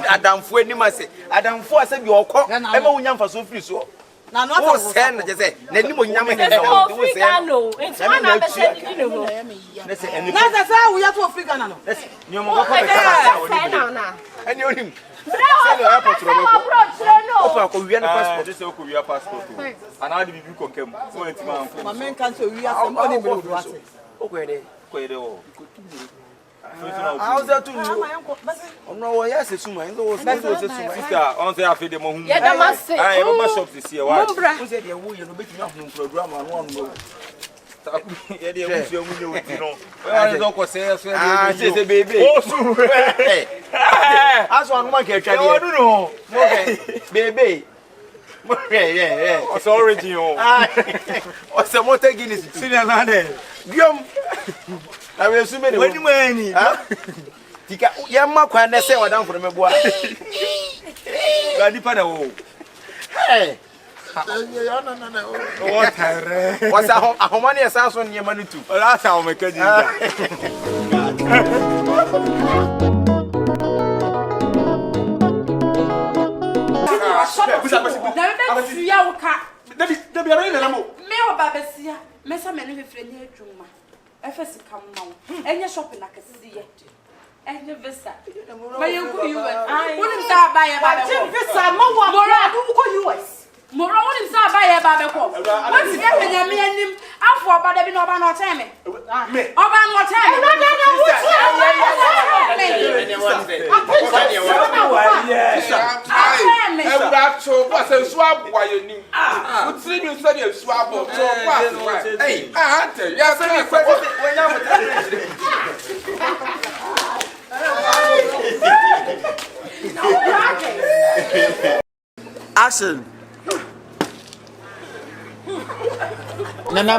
Adam for any must Adam for said you call Emma William for so free so. Now, not send just say, Nenimo Yam and no, it's one of the said, you know. That's how we have to figure now. You know, and you him. Passport. And how do you come? My man can't say we are somebody below the water. Okay, how's that to you? No, yes, it's my sister. On the after the moment, I have a shop this year. Why? Who said you're going to be enough program and one more? I don't say, I say, baby. As one man can try to know. Baby. Yeah. What's original? What's the motor Guinness? Guillaume. I will assume when you money. Tika yamma kwanda say wadan for me boa. Gadi pa na wo. Hey. What are? What's a homani asaso nyema no tu. That's how me kaji. FS come now. And you're shopping like a sea. And you visa. But you go US. Wouldn't start by a baby. Visa, more US. More wouldn't start by a baby. What's the other name? I'm for about every no time. About what time? Action. Nana